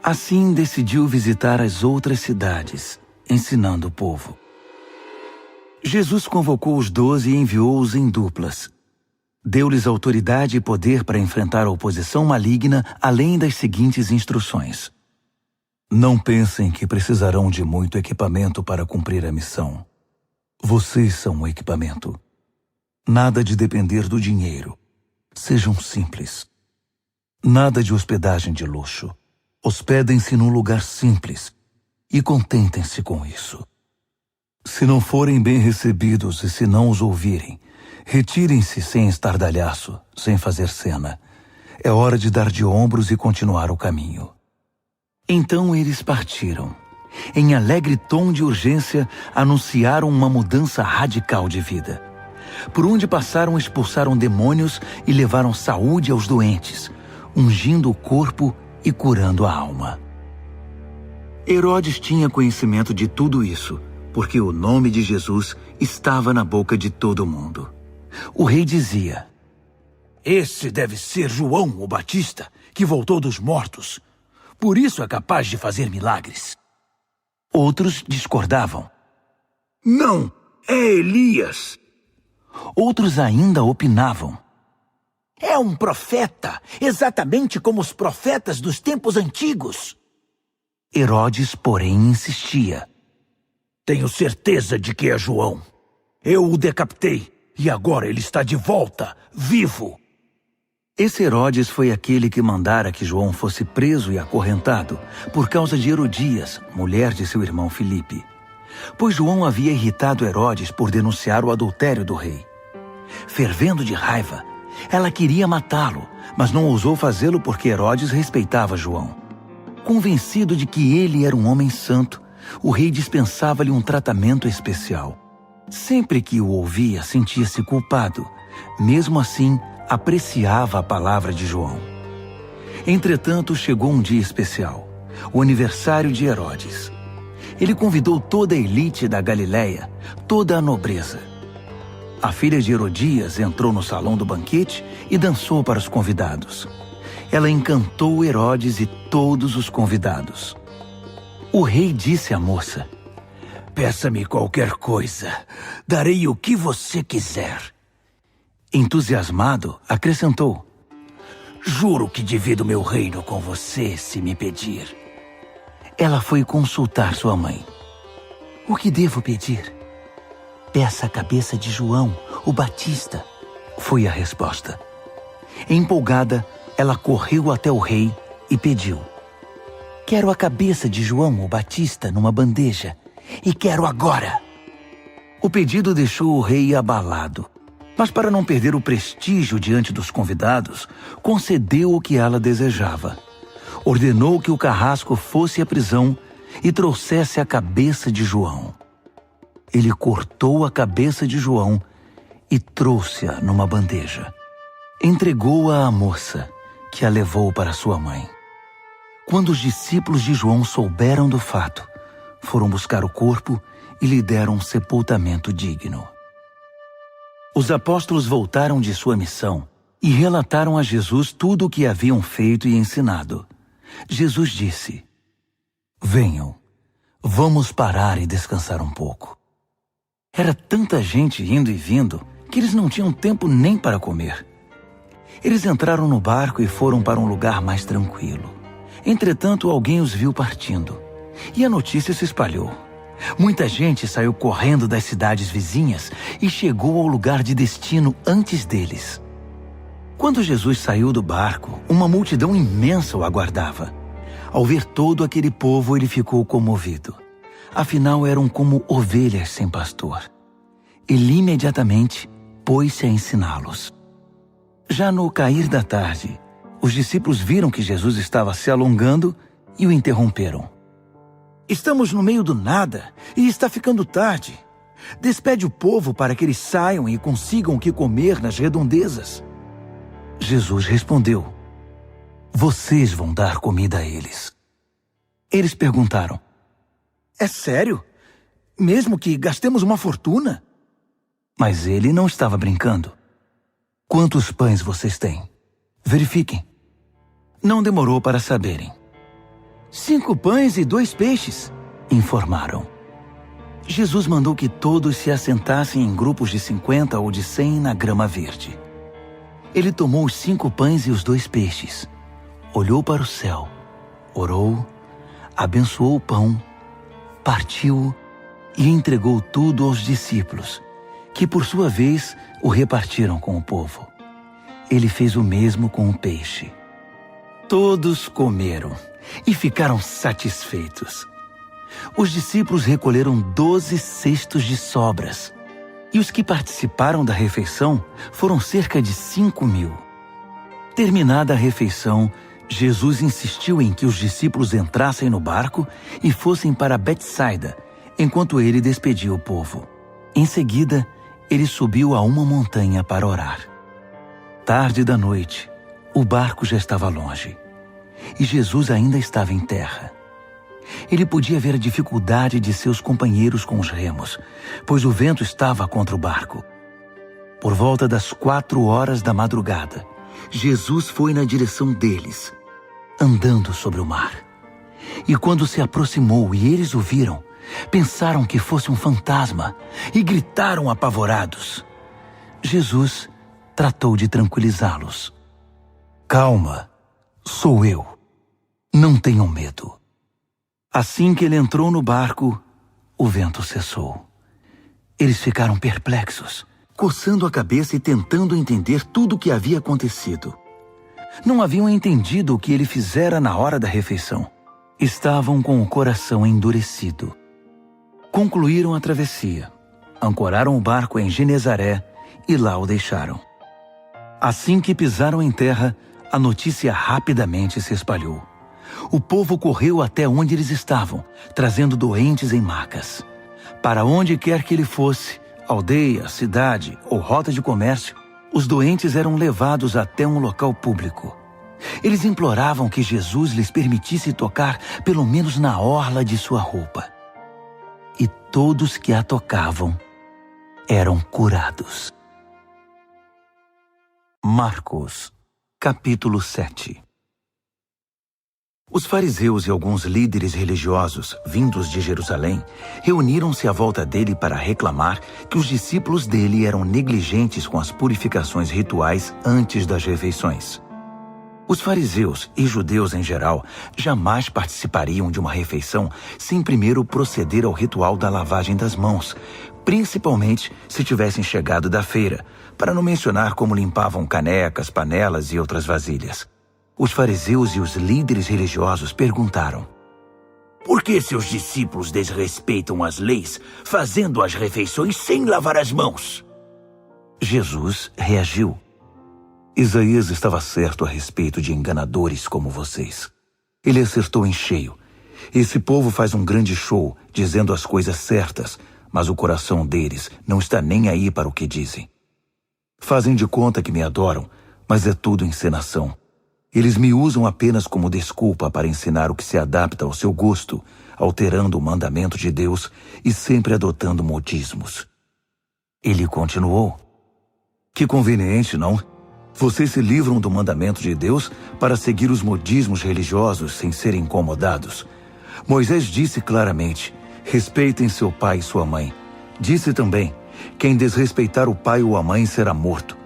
Assim, decidiu visitar as outras cidades, ensinando o povo. Jesus convocou os 12 e enviou-os em duplas. Deu-lhes autoridade e poder para enfrentar a oposição maligna, além das seguintes instruções: não pensem que precisarão de muito equipamento para cumprir a missão. Vocês são o equipamento. Nada de depender do dinheiro. Sejam simples. Nada de hospedagem de luxo. Hospedem-se num lugar simples e contentem-se com isso. Se não forem bem recebidos e se não os ouvirem, retirem-se sem estardalhaço, sem fazer cena. É hora de dar de ombros e continuar o caminho. Então eles partiram. Em alegre tom de urgência, anunciaram uma mudança radical de vida. Por onde passaram, expulsaram demônios e levaram saúde aos doentes, ungindo o corpo e curando a alma. Herodes tinha conhecimento de tudo isso, porque o nome de Jesus estava na boca de todo mundo. O rei dizia: esse deve ser João o Batista, que voltou dos mortos. Por isso é capaz de fazer milagres. Outros discordavam. Não, é Elias. Outros ainda opinavam. É um profeta, exatamente como os profetas dos tempos antigos. Herodes, porém, insistia. Tenho certeza de que é João. Eu o decapitei e agora ele está de volta, vivo. Esse Herodes foi aquele que mandara que João fosse preso e acorrentado por causa de Herodias, mulher de seu irmão Filipe. Pois João havia irritado Herodes por denunciar o adultério do rei. Fervendo de raiva, ela queria matá-lo, mas não ousou fazê-lo porque Herodes respeitava João. Convencido de que ele era um homem santo, o rei dispensava-lhe um tratamento especial. Sempre que o ouvia, sentia-se culpado. Mesmo assim, apreciava a palavra de João. Entretanto, chegou um dia especial, o aniversário de Herodes. Ele convidou toda a elite da Galileia, toda a nobreza. A filha de Herodias entrou no salão do banquete e dançou para os convidados. Ela encantou Herodes e todos os convidados. O rei disse à moça: peça-me qualquer coisa, darei o que você quiser. Entusiasmado, acrescentou: juro que divido meu reino com você se me pedir. Ela foi consultar sua mãe. O que devo pedir? Peça a cabeça de João, o Batista, foi a resposta. Empolgada, ela correu até o rei e pediu: quero a cabeça de João, o Batista, numa bandeja, e quero agora. O pedido deixou o rei abalado. Mas para não perder o prestígio diante dos convidados, concedeu o que ela desejava. Ordenou que o carrasco fosse à prisão e trouxesse a cabeça de João. Ele cortou a cabeça de João e trouxe-a numa bandeja. Entregou-a à moça, que a levou para sua mãe. Quando os discípulos de João souberam do fato, foram buscar o corpo e lhe deram um sepultamento digno. Os apóstolos voltaram de sua missão e relataram a Jesus tudo o que haviam feito e ensinado. Jesus disse: venham, vamos parar e descansar um pouco. Era tanta gente indo e vindo que eles não tinham tempo nem para comer. Eles entraram no barco e foram para um lugar mais tranquilo. Entretanto, alguém os viu partindo, e a notícia se espalhou. Muita gente saiu correndo das cidades vizinhas e chegou ao lugar de destino antes deles. Quando Jesus saiu do barco, uma multidão imensa o aguardava. Ao ver todo aquele povo, ele ficou comovido. Afinal, eram como ovelhas sem pastor. Ele imediatamente pôs-se a ensiná-los. Já no cair da tarde, os discípulos viram que Jesus estava se alongando e o interromperam. Estamos no meio do nada e está ficando tarde. Despede o povo para que eles saiam e consigam o que comer nas redondezas. Jesus respondeu: vocês vão dar comida a eles. Eles perguntaram: é sério? Mesmo que gastemos uma fortuna? Mas ele não estava brincando. Quantos pães vocês têm? Verifiquem. Não demorou para saberem. 5 pães e 2 peixes, informaram. Jesus mandou que todos se assentassem em grupos de 50 ou de 100 na grama verde. Ele tomou os 5 pães e os 2 peixes, olhou para o céu, orou, abençoou o pão, partiu-o e entregou tudo aos discípulos, que por sua vez o repartiram com o povo. Ele fez o mesmo com o peixe. Todos comeram e ficaram satisfeitos. Os discípulos recolheram 12 cestos de sobras, e os que participaram da refeição foram cerca de 5.000. Terminada a refeição, Jesus insistiu em que os discípulos entrassem no barco e fossem para Betsaida, enquanto ele despedia o povo. Em seguida, ele subiu a uma montanha para orar. Tarde da noite, o barco já estava longe, e Jesus ainda estava em terra. Ele podia ver a dificuldade de seus companheiros com os remos, pois o vento estava contra o barco. Por volta das 4 horas da madrugada, Jesus foi na direção deles, andando sobre o mar. E quando se aproximou e eles o viram, pensaram que fosse um fantasma e gritaram apavorados. Jesus tratou de tranquilizá-los. Calma, sou eu. Não tenham medo. Assim que ele entrou no barco, o vento cessou. Eles ficaram perplexos, coçando a cabeça e tentando entender tudo o que havia acontecido. Não haviam entendido o que ele fizera na hora da refeição. Estavam com o coração endurecido. Concluíram a travessia, ancoraram o barco em Genezaré e lá o deixaram. Assim que pisaram em terra, a notícia rapidamente se espalhou. O povo correu até onde eles estavam, trazendo doentes em macas. Para onde quer que ele fosse, aldeia, cidade ou rota de comércio, os doentes eram levados até um local público. Eles imploravam que Jesus lhes permitisse tocar pelo menos na orla de sua roupa. E todos que a tocavam eram curados. Marcos, capítulo 7. Os fariseus e alguns líderes religiosos, vindos de Jerusalém, reuniram-se à volta dele para reclamar que os discípulos dele eram negligentes com as purificações rituais antes das refeições. Os fariseus e judeus em geral jamais participariam de uma refeição sem primeiro proceder ao ritual da lavagem das mãos, principalmente se tivessem chegado da feira, para não mencionar como limpavam canecas, panelas e outras vasilhas. Os fariseus e os líderes religiosos perguntaram: por que seus discípulos desrespeitam as leis, fazendo as refeições sem lavar as mãos? Jesus reagiu: Isaías estava certo a respeito de enganadores como vocês. Ele acertou em cheio. Esse povo faz um grande show, dizendo as coisas certas, mas o coração deles não está nem aí para o que dizem. Fazem de conta que me adoram, mas é tudo encenação. Eles me usam apenas como desculpa para ensinar o que se adapta ao seu gosto, alterando o mandamento de Deus e sempre adotando modismos. Ele continuou: que conveniente, não? Vocês se livram do mandamento de Deus para seguir os modismos religiosos sem serem incomodados. Moisés disse claramente: respeitem seu pai e sua mãe. Disse também: Quem desrespeitar o pai ou a mãe será morto.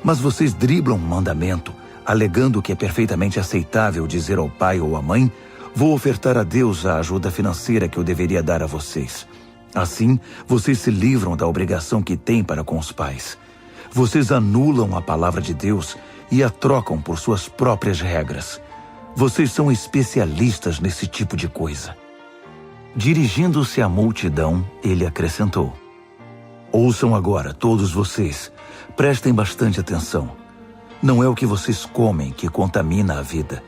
Mas vocês driblam um mandamento, alegando que é perfeitamente aceitável dizer ao pai ou à mãe: vou ofertar a Deus a ajuda financeira que eu deveria dar a vocês. Assim, vocês se livram da obrigação que têm para com os pais. Vocês anulam a palavra de Deus e a trocam por suas próprias regras. Vocês são especialistas nesse tipo de coisa. Dirigindo-se à multidão, ele acrescentou: ouçam agora, todos vocês. Prestem bastante atenção. Não é o que vocês comem que contamina a vida.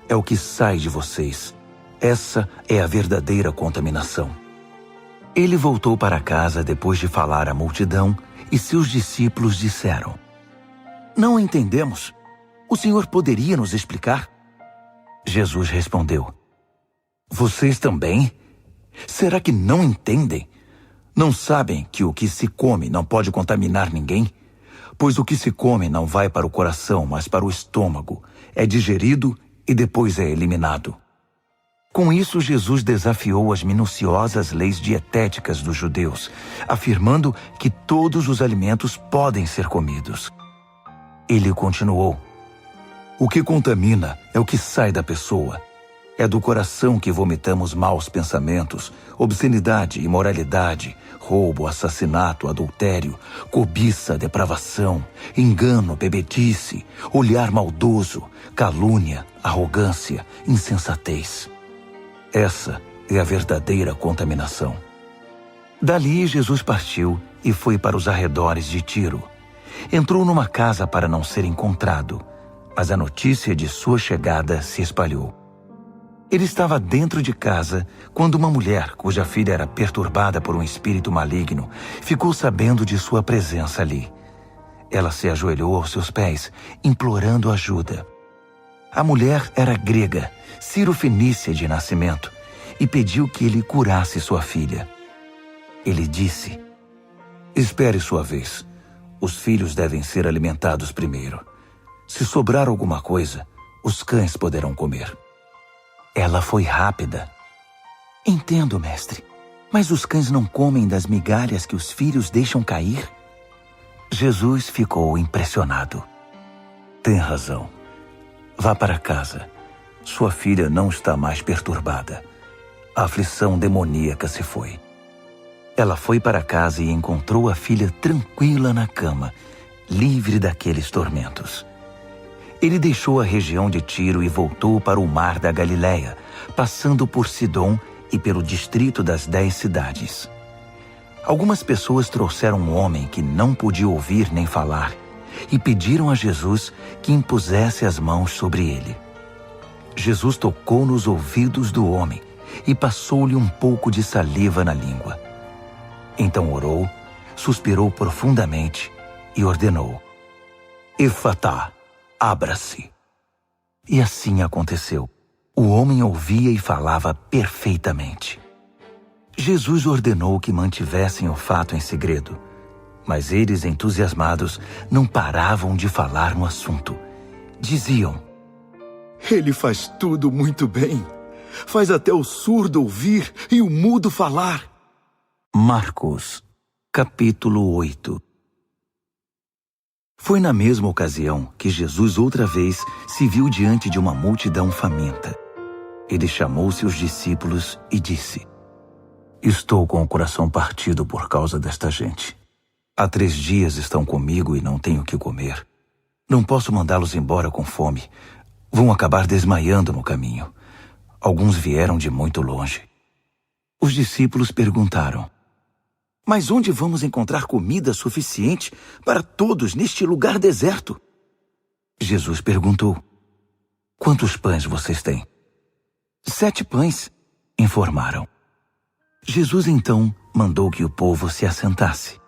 É o que sai de vocês. Essa é a verdadeira contaminação. Ele voltou para casa depois de falar à multidão e seus discípulos disseram: não entendemos. O Senhor poderia nos explicar? Jesus respondeu: vocês também? Será que não entendem? Não sabem que o que se come não pode contaminar ninguém? Pois o que se come não vai para o coração, mas para o estômago. É digerido e depois é eliminado. Com isso, Jesus desafiou as minuciosas leis dietéticas dos judeus, afirmando que todos os alimentos podem ser comidos. Ele continuou: o que contamina é o que sai da pessoa. É do coração que vomitamos maus pensamentos, obscenidade, imoralidade, roubo, assassinato, adultério, cobiça, depravação, engano, bebedice, olhar maldoso, calúnia, arrogância, insensatez. Essa é a verdadeira contaminação. Dali, Jesus partiu e foi para os arredores de Tiro. Entrou numa casa para não ser encontrado, mas a notícia de sua chegada se espalhou. Ele estava dentro de casa quando uma mulher, cuja filha era perturbada por um espírito maligno, ficou sabendo de sua presença ali. Ela se ajoelhou aos seus pés, implorando ajuda. A mulher era grega, cirofenícia de nascimento, e pediu que ele curasse sua filha. Ele disse: espere sua vez. Os filhos devem ser alimentados primeiro. Se sobrar alguma coisa, os cães poderão comer. Ela foi rápida. Entendo, mestre, mas os cães não comem das migalhas que os filhos deixam cair? Jesus ficou impressionado. Tem razão. Vá para casa. Sua filha não está mais perturbada. A aflição demoníaca se foi. Ela foi para casa e encontrou a filha tranquila na cama, livre daqueles tormentos. Ele deixou a região de Tiro e voltou para o mar da Galileia, passando por Sidom e pelo distrito das 10 cidades. Algumas pessoas trouxeram um homem que não podia ouvir nem falar e pediram a Jesus que impusesse as mãos sobre ele. Jesus tocou nos ouvidos do homem e passou-lhe um pouco de saliva na língua. Então orou, suspirou profundamente e ordenou: Efatá, abra-se. E assim aconteceu. O homem ouvia e falava perfeitamente. Jesus ordenou que mantivessem o fato em segredo, mas eles, entusiasmados, não paravam de falar no assunto. Diziam: Ele faz tudo muito bem. Faz até o surdo ouvir e o mudo falar. Marcos, capítulo 8. Foi na mesma ocasião que Jesus outra vez se viu diante de uma multidão faminta. Ele chamou seus discípulos e disse: Estou com o coração partido por causa desta gente. Há 3 dias estão comigo e não tenho o que comer. Não posso mandá-los embora com fome. Vão acabar desmaiando no caminho. Alguns vieram de muito longe. Os discípulos perguntaram: Mas onde vamos encontrar comida suficiente para todos neste lugar deserto? Jesus perguntou: Quantos pães vocês têm? 7 pães, informaram. Jesus então mandou que o povo se assentasse.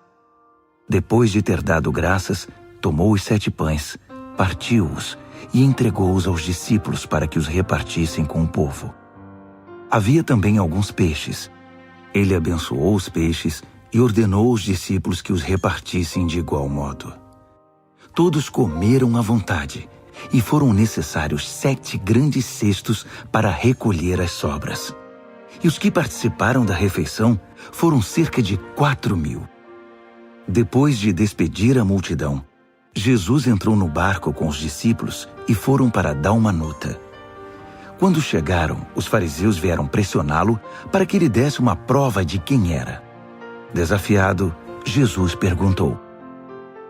Depois de ter dado graças, tomou os 7 pães, partiu-os e entregou-os aos discípulos para que os repartissem com o povo. Havia também alguns peixes. Ele abençoou os peixes e ordenou aos discípulos que os repartissem de igual modo. Todos comeram à vontade, e foram necessários 7 grandes cestos para recolher as sobras. E os que participaram da refeição foram cerca de 4.000. Depois de despedir a multidão, Jesus entrou no barco com os discípulos e foram para Dalmanuta. Quando chegaram, os fariseus vieram pressioná-lo para que ele desse uma prova de quem era. Desafiado, Jesus perguntou: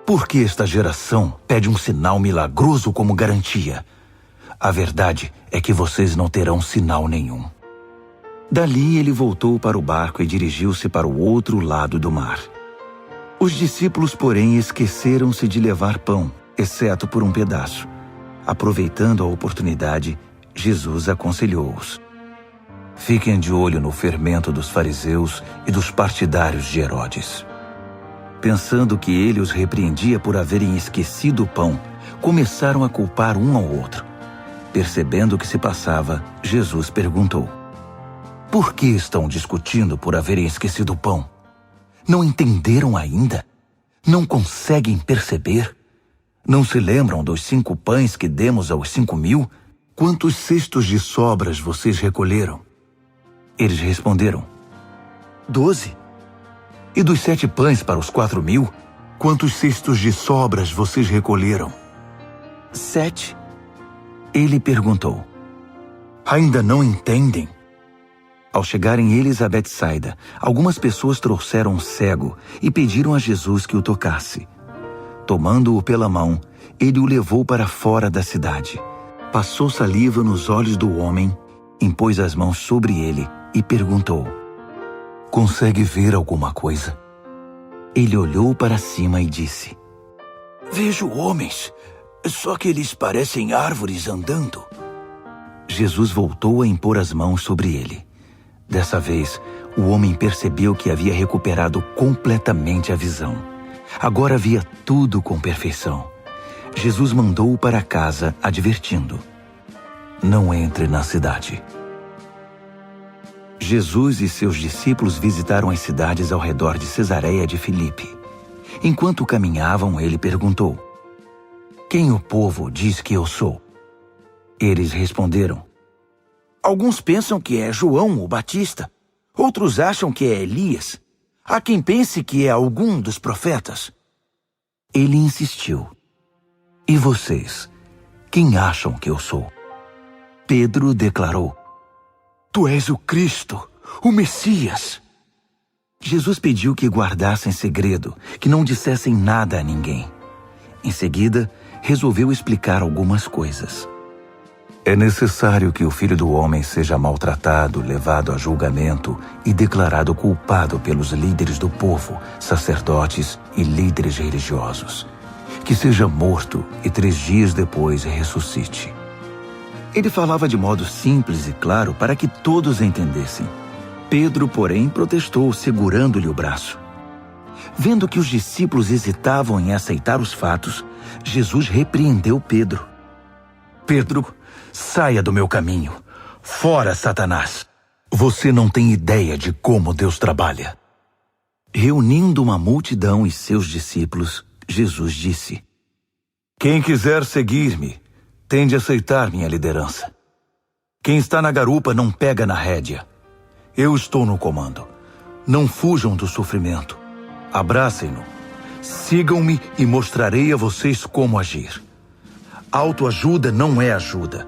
por que esta geração pede um sinal milagroso como garantia? A verdade é que vocês não terão sinal nenhum. Dali ele voltou para o barco e dirigiu-se para o outro lado do mar. Os discípulos, porém, esqueceram-se de levar pão, exceto por um pedaço. Aproveitando a oportunidade, Jesus aconselhou-os: fiquem de olho no fermento dos fariseus e dos partidários de Herodes. Pensando que ele os repreendia por haverem esquecido o pão, começaram a culpar um ao outro. Percebendo o que se passava, Jesus perguntou: por que estão discutindo por haverem esquecido o pão? Não entenderam ainda? Não conseguem perceber? Não se lembram dos 5 pães que demos aos 5.000? Quantos cestos de sobras vocês recolheram? Eles responderam: 12. E dos 7 pães para os 4.000? Quantos cestos de sobras vocês recolheram? 7. Ele perguntou: ainda não entendem? Ao chegarem eles a Betsaida, algumas pessoas trouxeram um cego e pediram a Jesus que o tocasse. Tomando-o pela mão, ele o levou para fora da cidade. Passou saliva nos olhos do homem, impôs as mãos sobre ele e perguntou: consegue ver alguma coisa? Ele olhou para cima e disse: vejo homens, só que eles parecem árvores andando. Jesus voltou a impor as mãos sobre ele. Dessa vez, o homem percebeu que havia recuperado completamente a visão. Agora via tudo com perfeição. Jesus mandou-o para casa, advertindo: não entre na cidade. Jesus e seus discípulos visitaram as cidades ao redor de Cesareia de Filipe. Enquanto caminhavam, ele perguntou: quem o povo diz que eu sou? Eles responderam: alguns pensam que é João o Batista, outros acham que é Elias. Há quem pense que é algum dos profetas. Ele insistiu: e vocês, quem acham que eu sou? Pedro declarou: tu és o Cristo, o Messias. Jesus pediu que guardassem segredo, que não dissessem nada a ninguém. Em seguida, resolveu explicar algumas coisas. É necessário que o Filho do Homem seja maltratado, levado a julgamento e declarado culpado pelos líderes do povo, sacerdotes e líderes religiosos. Que seja morto e 3 dias depois ressuscite. Ele falava de modo simples e claro para que todos entendessem. Pedro, porém, protestou, segurando-lhe o braço. Vendo que os discípulos hesitavam em aceitar os fatos, Jesus repreendeu Pedro. Pedro, saia do meu caminho. Fora, Satanás. Você não tem ideia de como Deus trabalha. Reunindo uma multidão e seus discípulos, Jesus disse: quem quiser seguir-me, tem de aceitar minha liderança. Quem está na garupa não pega na rédea. Eu estou no comando. Não fujam do sofrimento. Abracem-no. Sigam-me e mostrarei a vocês como agir. Autoajuda não é ajuda.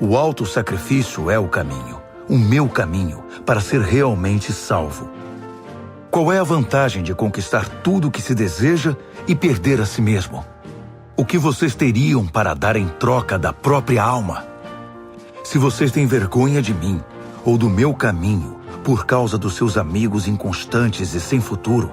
O autossacrifício é o caminho, o meu caminho, para ser realmente salvo. Qual é a vantagem de conquistar tudo o que se deseja e perder a si mesmo? O que vocês teriam para dar em troca da própria alma? Se vocês têm vergonha de mim ou do meu caminho por causa dos seus amigos inconstantes e sem futuro,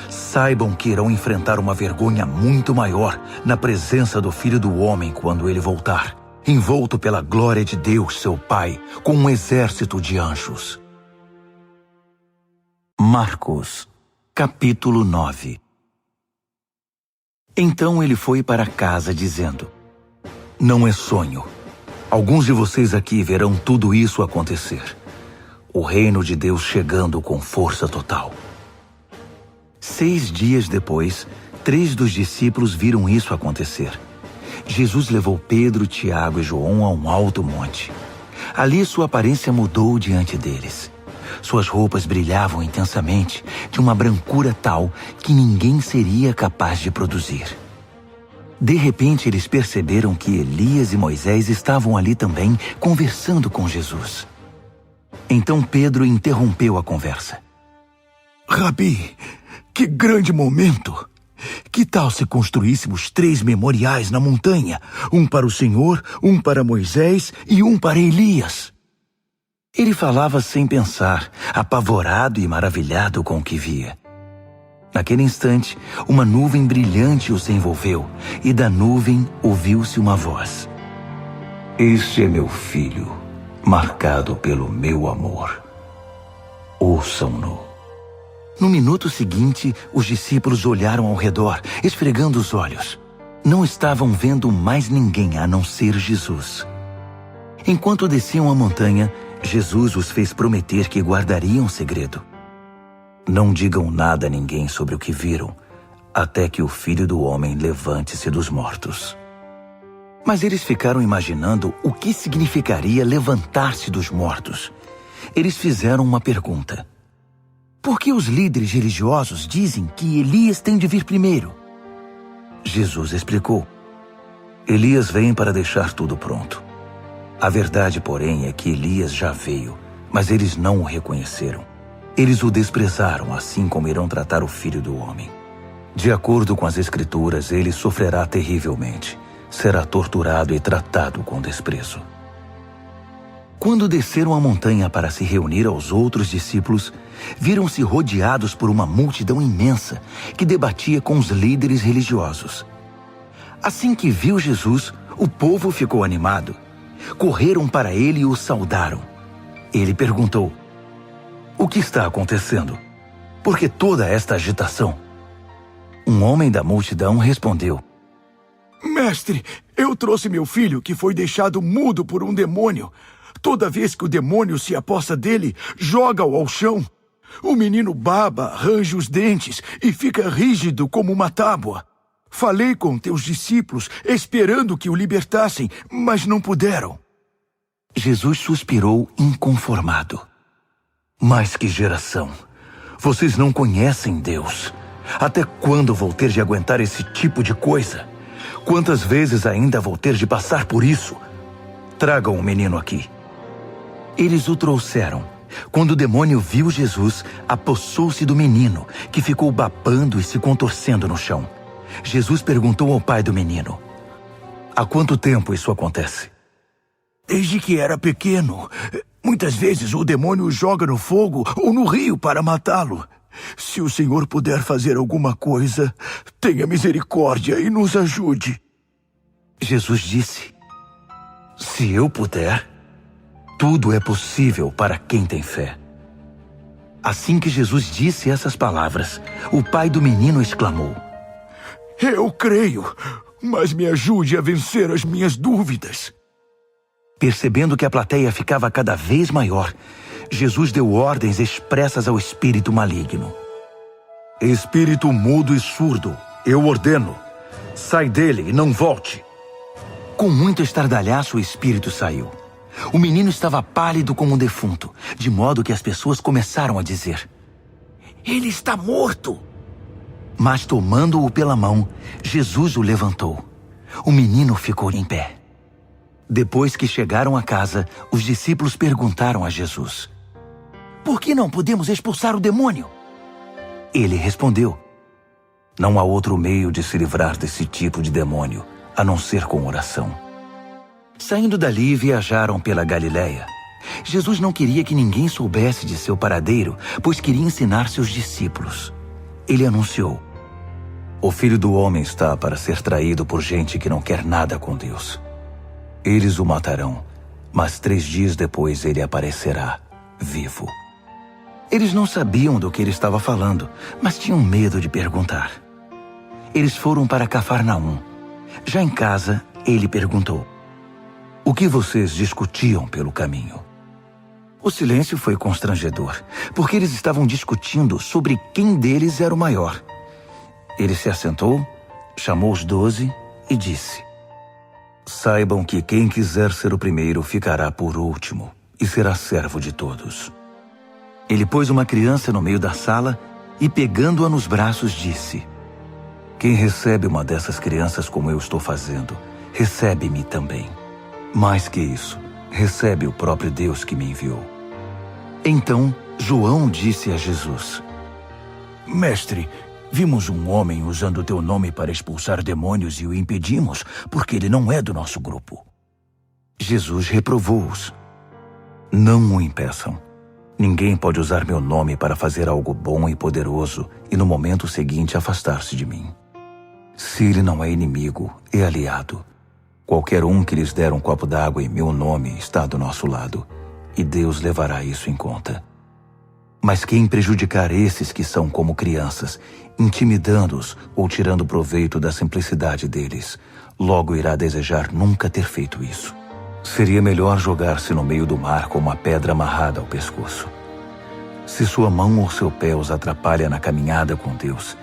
saibam que irão enfrentar uma vergonha muito maior na presença do Filho do Homem quando ele voltar, envolto pela glória de Deus, seu Pai, com um exército de anjos. Marcos, capítulo 9. Então ele foi para casa dizendo: não é sonho. Alguns de vocês aqui verão tudo isso acontecer. O reino de Deus chegando com força total. 6 dias depois, 3 dos discípulos viram isso acontecer. Jesus levou Pedro, Tiago e João a um alto monte. Ali sua aparência mudou diante deles. Suas roupas brilhavam intensamente, de uma brancura tal que ninguém seria capaz de produzir. De repente, eles perceberam que Elias e Moisés estavam ali também, conversando com Jesus. Então Pedro interrompeu a conversa. Rabi, que grande momento! Que tal se construíssemos 3 memoriais na montanha? Um para o Senhor, um para Moisés e um para Elias. Ele falava sem pensar, apavorado e maravilhado com o que via. Naquele instante, uma nuvem brilhante os envolveu, e da nuvem ouviu-se uma voz. Este é meu filho, marcado pelo meu amor. Ouçam-no. No minuto seguinte, os discípulos olharam ao redor, esfregando os olhos. Não estavam vendo mais ninguém a não ser Jesus. Enquanto desciam a montanha, Jesus os fez prometer que guardariam segredo. Não digam nada a ninguém sobre o que viram, até que o Filho do Homem levante-se dos mortos. Mas eles ficaram imaginando o que significaria levantar-se dos mortos. Eles fizeram uma pergunta. Por que os líderes religiosos dizem que Elias tem de vir primeiro? Jesus explicou. Elias vem para deixar tudo pronto. A verdade, porém, é que Elias já veio, mas eles não o reconheceram. Eles o desprezaram, assim como irão tratar o Filho do Homem. De acordo com as Escrituras, ele sofrerá terrivelmente. Será torturado e tratado com desprezo. Quando desceram a montanha para se reunir aos outros discípulos, viram-se rodeados por uma multidão imensa que debatia com os líderes religiosos. Assim que viu Jesus, o povo ficou animado. Correram para ele e o saudaram. Ele perguntou: o que está acontecendo? Por que toda esta agitação? Um homem da multidão respondeu: Mestre, eu trouxe meu filho que foi deixado mudo por um demônio. Toda vez que o demônio se apossa dele, joga-o ao chão. O menino baba, arranja os dentes e fica rígido como uma tábua. Falei com teus discípulos, esperando que o libertassem, mas não puderam. Jesus suspirou inconformado. Mas que geração! Vocês não conhecem Deus. Até quando vou ter de aguentar esse tipo de coisa? Quantas vezes ainda vou ter de passar por isso? Tragam o menino aqui. Eles o trouxeram. Quando o demônio viu Jesus, apossou-se do menino, que ficou babando e se contorcendo no chão. Jesus perguntou ao pai do menino: há quanto tempo isso acontece? Desde que era pequeno. Muitas vezes o demônio o joga no fogo ou no rio para matá-lo. Se o Senhor puder fazer alguma coisa, tenha misericórdia e nos ajude. Jesus disse: se eu puder, tudo é possível para quem tem fé. Assim que Jesus disse essas palavras, o pai do menino exclamou: eu creio, mas me ajude a vencer as minhas dúvidas. Percebendo que a plateia ficava cada vez maior, Jesus deu ordens expressas ao espírito maligno. Espírito mudo e surdo, eu ordeno, sai dele e não volte. Com muito estardalhaço, o espírito saiu. O menino estava pálido como um defunto, de modo que as pessoas começaram a dizer: ele está morto. Mas tomando-o pela mão, Jesus o levantou. O menino ficou em pé. Depois que chegaram a casa, os discípulos perguntaram a Jesus: por que não podemos expulsar o demônio? Ele respondeu: não há outro meio de se livrar desse tipo de demônio, a não ser com oração. Saindo dali, viajaram pela Galileia. Jesus não queria que ninguém soubesse de seu paradeiro, pois queria ensinar seus discípulos. Ele anunciou: o Filho do Homem está para ser traído por gente que não quer nada com Deus. Eles o matarão, mas 3 dias depois ele aparecerá, vivo. Eles não sabiam do que ele estava falando, mas tinham medo de perguntar. Eles foram para Cafarnaum. Já em casa, ele perguntou: o que vocês discutiam pelo caminho? O silêncio foi constrangedor, porque eles estavam discutindo sobre quem deles era o maior. Ele se assentou, chamou os 12 e disse: saibam que quem quiser ser o primeiro ficará por último e será servo de todos. Ele pôs uma criança no meio da sala e, pegando-a nos braços, disse: Quem recebe uma dessas crianças como eu estou fazendo, recebe-me também. Mais que isso, recebe o próprio Deus que me enviou. Então, João disse a Jesus: Mestre, vimos um homem usando teu nome para expulsar demônios e o impedimos, porque ele não é do nosso grupo. Jesus reprovou-os: Não o impeçam. Ninguém pode usar meu nome para fazer algo bom e poderoso e no momento seguinte afastar-se de mim. Se ele não é inimigo, é aliado. Qualquer um que lhes der um copo d'água em meu nome está do nosso lado, e Deus levará isso em conta. Mas quem prejudicar esses que são como crianças, intimidando-os ou tirando proveito da simplicidade deles, logo irá desejar nunca ter feito isso. Seria melhor jogar-se no meio do mar com uma pedra amarrada ao pescoço. Se sua mão ou seu pé os atrapalha na caminhada com Deus,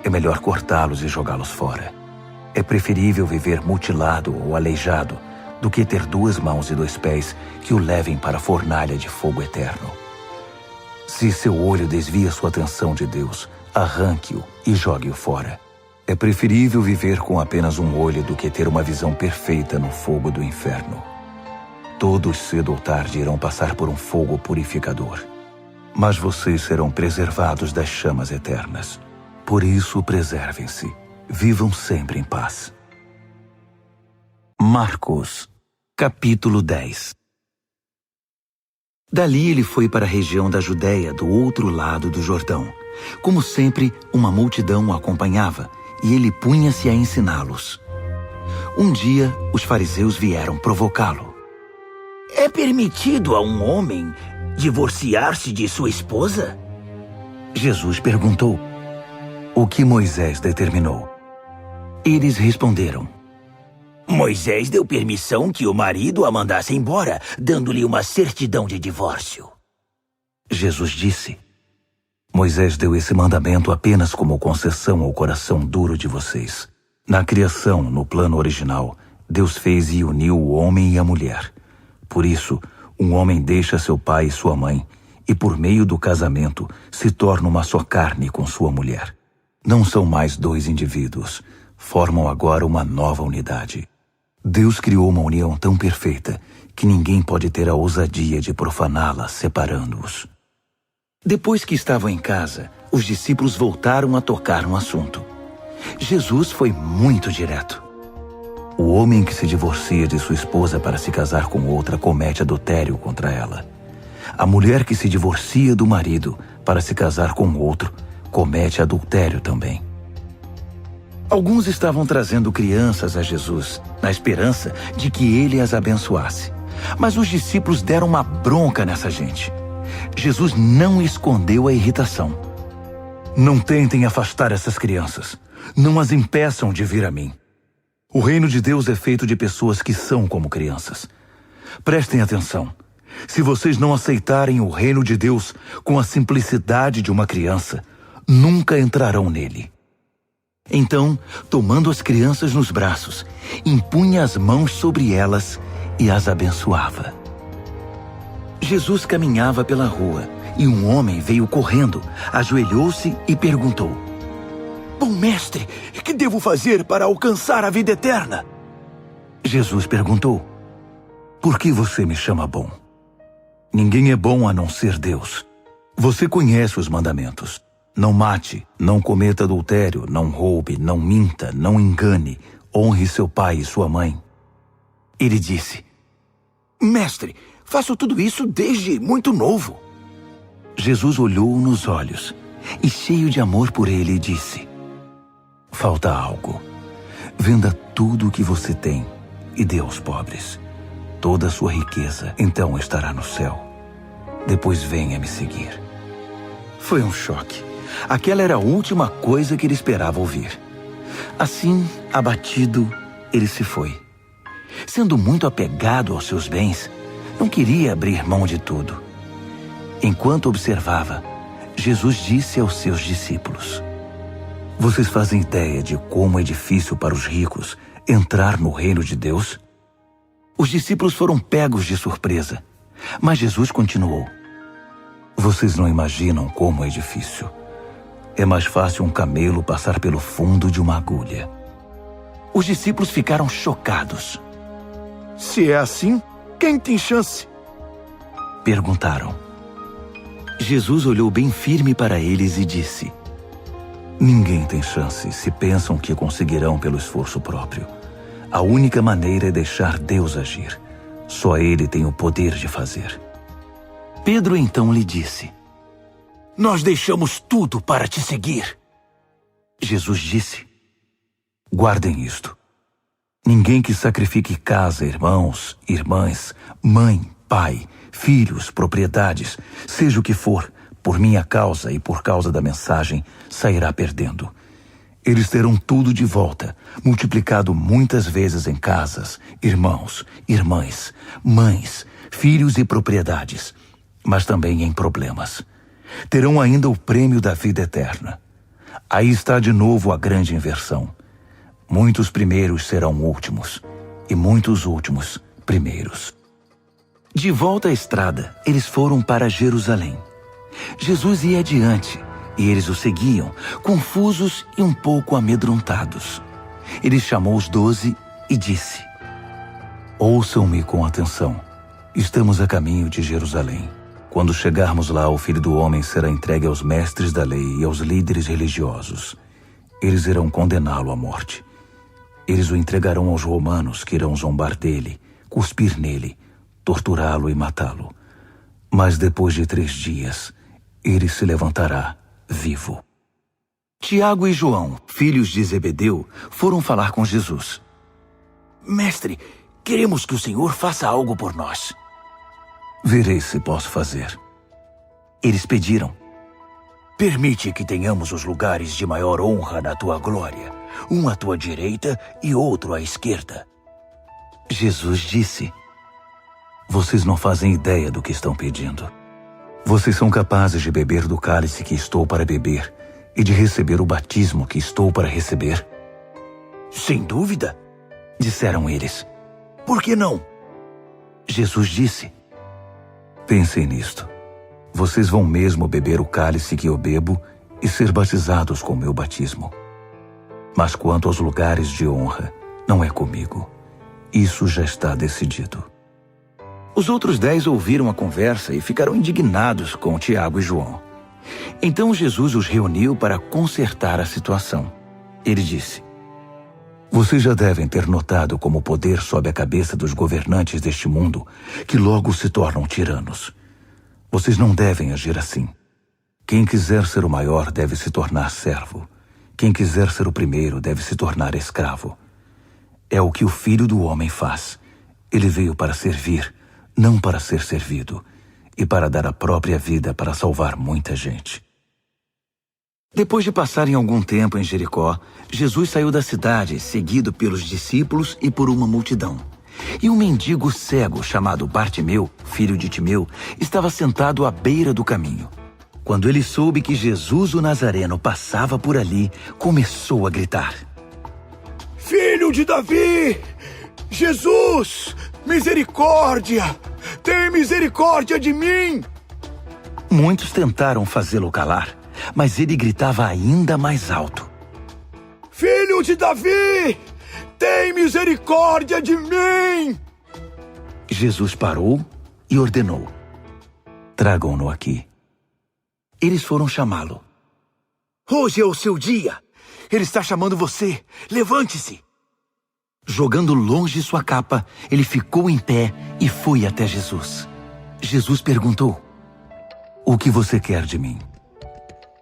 é melhor cortá-los e jogá-los fora. É preferível viver mutilado ou aleijado do que ter 2 mãos e 2 pés que o levem para a fornalha de fogo eterno. Se seu olho desvia sua atenção de Deus, arranque-o e jogue-o fora. É preferível viver com apenas um olho do que ter uma visão perfeita no fogo do inferno. Todos cedo ou tarde irão passar por um fogo purificador. Mas vocês serão preservados das chamas eternas. Por isso, preservem-se. Vivam sempre em paz. Marcos, capítulo 10. Dali ele foi para a região da Judéia, do outro lado do Jordão. Como sempre, uma multidão o acompanhava, e ele punha-se a ensiná-los. Um dia, os fariseus vieram provocá-lo. É permitido a um homem divorciar-se de sua esposa? Jesus perguntou: O que Moisés determinou? Eles responderam: Moisés deu permissão que o marido a mandasse embora, dando-lhe uma certidão de divórcio. Jesus disse: Moisés deu esse mandamento apenas como concessão ao coração duro de vocês. Na criação, no plano original, Deus fez e uniu o homem e a mulher. Por isso, um homem deixa seu pai e sua mãe, e por meio do casamento se torna uma só carne com sua mulher. Não são mais 2 indivíduos, formam agora uma nova unidade. Deus criou uma união tão perfeita que ninguém pode ter a ousadia de profaná-la separando-os. Depois que estavam em casa, os discípulos voltaram a tocar no assunto. Jesus foi muito direto. O homem que se divorcia de sua esposa para se casar com outra comete adultério contra ela. A mulher que se divorcia do marido para se casar com outro comete adultério também. Alguns estavam trazendo crianças a Jesus, na esperança de que ele as abençoasse. Mas os discípulos deram uma bronca nessa gente. Jesus não escondeu a irritação. Não tentem afastar essas crianças. Não as impeçam de vir a mim. O reino de Deus é feito de pessoas que são como crianças. Prestem atenção. Se vocês não aceitarem o reino de Deus com a simplicidade de uma criança, nunca entrarão nele. Então, tomando as crianças nos braços, impunha as mãos sobre elas e as abençoava. Jesus caminhava pela rua e um homem veio correndo, ajoelhou-se e perguntou: Bom mestre, que devo fazer para alcançar a vida eterna? Jesus perguntou: Por que você me chama bom? Ninguém é bom a não ser Deus. Você conhece os mandamentos. Não mate, não cometa adultério, não roube, não minta, não engane, honre seu pai e sua mãe. Ele disse: Mestre, faço tudo isso desde muito novo. Jesus olhou-o nos olhos e, cheio de amor por ele, disse: Falta algo. Venda tudo o que você tem e dê aos pobres. Toda a sua riqueza então estará no céu. Depois venha me seguir. Foi um choque. Aquela era a última coisa que ele esperava ouvir. Assim, abatido, ele se foi. Sendo muito apegado aos seus bens, não queria abrir mão de tudo. Enquanto observava, Jesus disse aos seus discípulos: Vocês fazem ideia de como é difícil para os ricos entrar no reino de Deus? Os discípulos foram pegos de surpresa, mas Jesus continuou: Vocês não imaginam como é difícil. É mais fácil um camelo passar pelo fundo de uma agulha. Os discípulos ficaram chocados. Se é assim, quem tem chance? Perguntaram. Jesus olhou bem firme para eles e disse: Ninguém tem chance se pensam que conseguirão pelo esforço próprio. A única maneira é deixar Deus agir. Só Ele tem o poder de fazer. Pedro então lhe disse: Nós deixamos tudo para te seguir. Jesus disse: Guardem isto. Ninguém que sacrifique casa, irmãos, irmãs, mãe, pai, filhos, propriedades, seja o que for, por minha causa e por causa da mensagem, sairá perdendo. Eles terão tudo de volta, multiplicado muitas vezes em casas, irmãos, irmãs, mães, filhos e propriedades, mas também em problemas. Terão ainda o prêmio da vida eterna. Aí está de novo a grande inversão. Muitos primeiros serão últimos, e muitos últimos primeiros. De volta à estrada, eles foram para Jerusalém. Jesus ia adiante, e eles o seguiam, confusos e um pouco amedrontados. Ele chamou os 12 e disse: Ouçam-me com atenção. Estamos a caminho de Jerusalém. Quando chegarmos lá, o Filho do Homem será entregue aos mestres da lei e aos líderes religiosos. Eles irão condená-lo à morte. Eles o entregarão aos romanos, que irão zombar dele, cuspir nele, torturá-lo e matá-lo. Mas depois de 3 dias, ele se levantará vivo. Tiago e João, filhos de Zebedeu, foram falar com Jesus. Mestre, queremos que o Senhor faça algo por nós. Verei se posso fazer. Eles pediram: Permite que tenhamos os lugares de maior honra na tua glória, um à tua direita e outro à esquerda. Jesus disse: Vocês não fazem ideia do que estão pedindo. Vocês são capazes de beber do cálice que estou para beber e de receber o batismo que estou para receber? Sem dúvida, disseram eles. Por que não? Jesus disse: Pensem nisto. Vocês vão mesmo beber o cálice que eu bebo e ser batizados com o meu batismo. Mas quanto aos lugares de honra, não é comigo. Isso já está decidido. Os outros 10 ouviram a conversa e ficaram indignados com Tiago e João. Então Jesus os reuniu para consertar a situação. Ele disse: Vocês já devem ter notado como o poder sobe a cabeça dos governantes deste mundo, que logo se tornam tiranos. Vocês não devem agir assim. Quem quiser ser o maior deve se tornar servo. Quem quiser ser o primeiro deve se tornar escravo. É o que o Filho do Homem faz. Ele veio para servir, não para ser servido, e para dar a própria vida para salvar muita gente. Depois de passarem algum tempo em Jericó, Jesus saiu da cidade, seguido pelos discípulos e por uma multidão. E um mendigo cego chamado Bartimeu, filho de Timeu, estava sentado à beira do caminho. Quando ele soube que Jesus o Nazareno passava por ali, começou a gritar: Filho de Davi! Jesus! Misericórdia! Tem misericórdia de mim! Muitos tentaram fazê-lo calar, mas ele gritava ainda mais alto: Filho de Davi! Tem misericórdia de mim! Jesus parou e ordenou: Tragam-no aqui. Eles foram chamá-lo. Hoje é o seu dia. Ele está chamando você. Levante-se. Jogando longe sua capa, ele ficou em pé e foi até Jesus. Jesus perguntou: O que você quer de mim?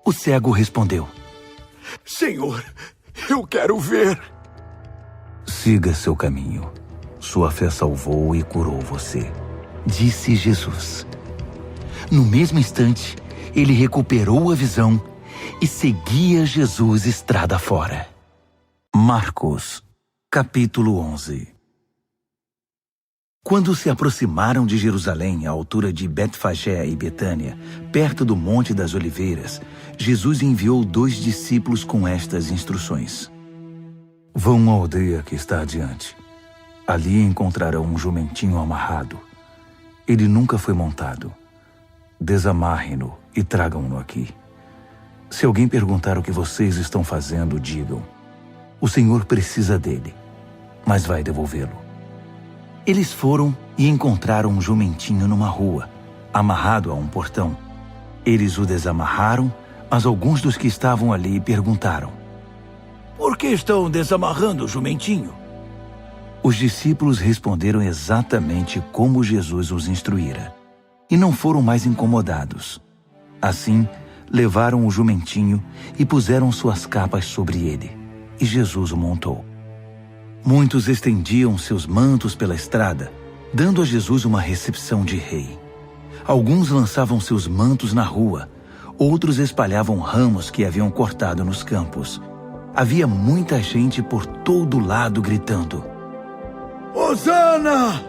O cego respondeu: Senhor, eu quero ver. Siga seu caminho. Sua fé salvou e curou você, disse Jesus. No mesmo instante, ele recuperou a visão e seguia Jesus estrada fora. Marcos, capítulo 11. Quando se aproximaram de Jerusalém, à altura de Betfagé e Betânia, perto do Monte das Oliveiras, Jesus enviou 2 discípulos com estas instruções: Vão à aldeia que está adiante. Ali encontrarão um jumentinho amarrado. Ele nunca foi montado. desamarrem-no e tragam-no aqui. Se alguém perguntar o que vocês estão fazendo, digam: o Senhor precisa dele, mas vai devolvê-lo. Eles foram e encontraram um jumentinho numa rua, amarrado a um portão. Eles o desamarraram, mas alguns dos que estavam ali perguntaram: por que estão desamarrando o jumentinho? Os discípulos responderam exatamente como Jesus os instruíra, e não foram mais incomodados. Assim, levaram o jumentinho e puseram suas capas sobre ele, e Jesus o montou. Muitos estendiam seus mantos pela estrada, dando a Jesus uma recepção de rei. Alguns lançavam seus mantos na rua, outros espalhavam ramos que haviam cortado nos campos. Havia muita gente por todo lado gritando: Hosana!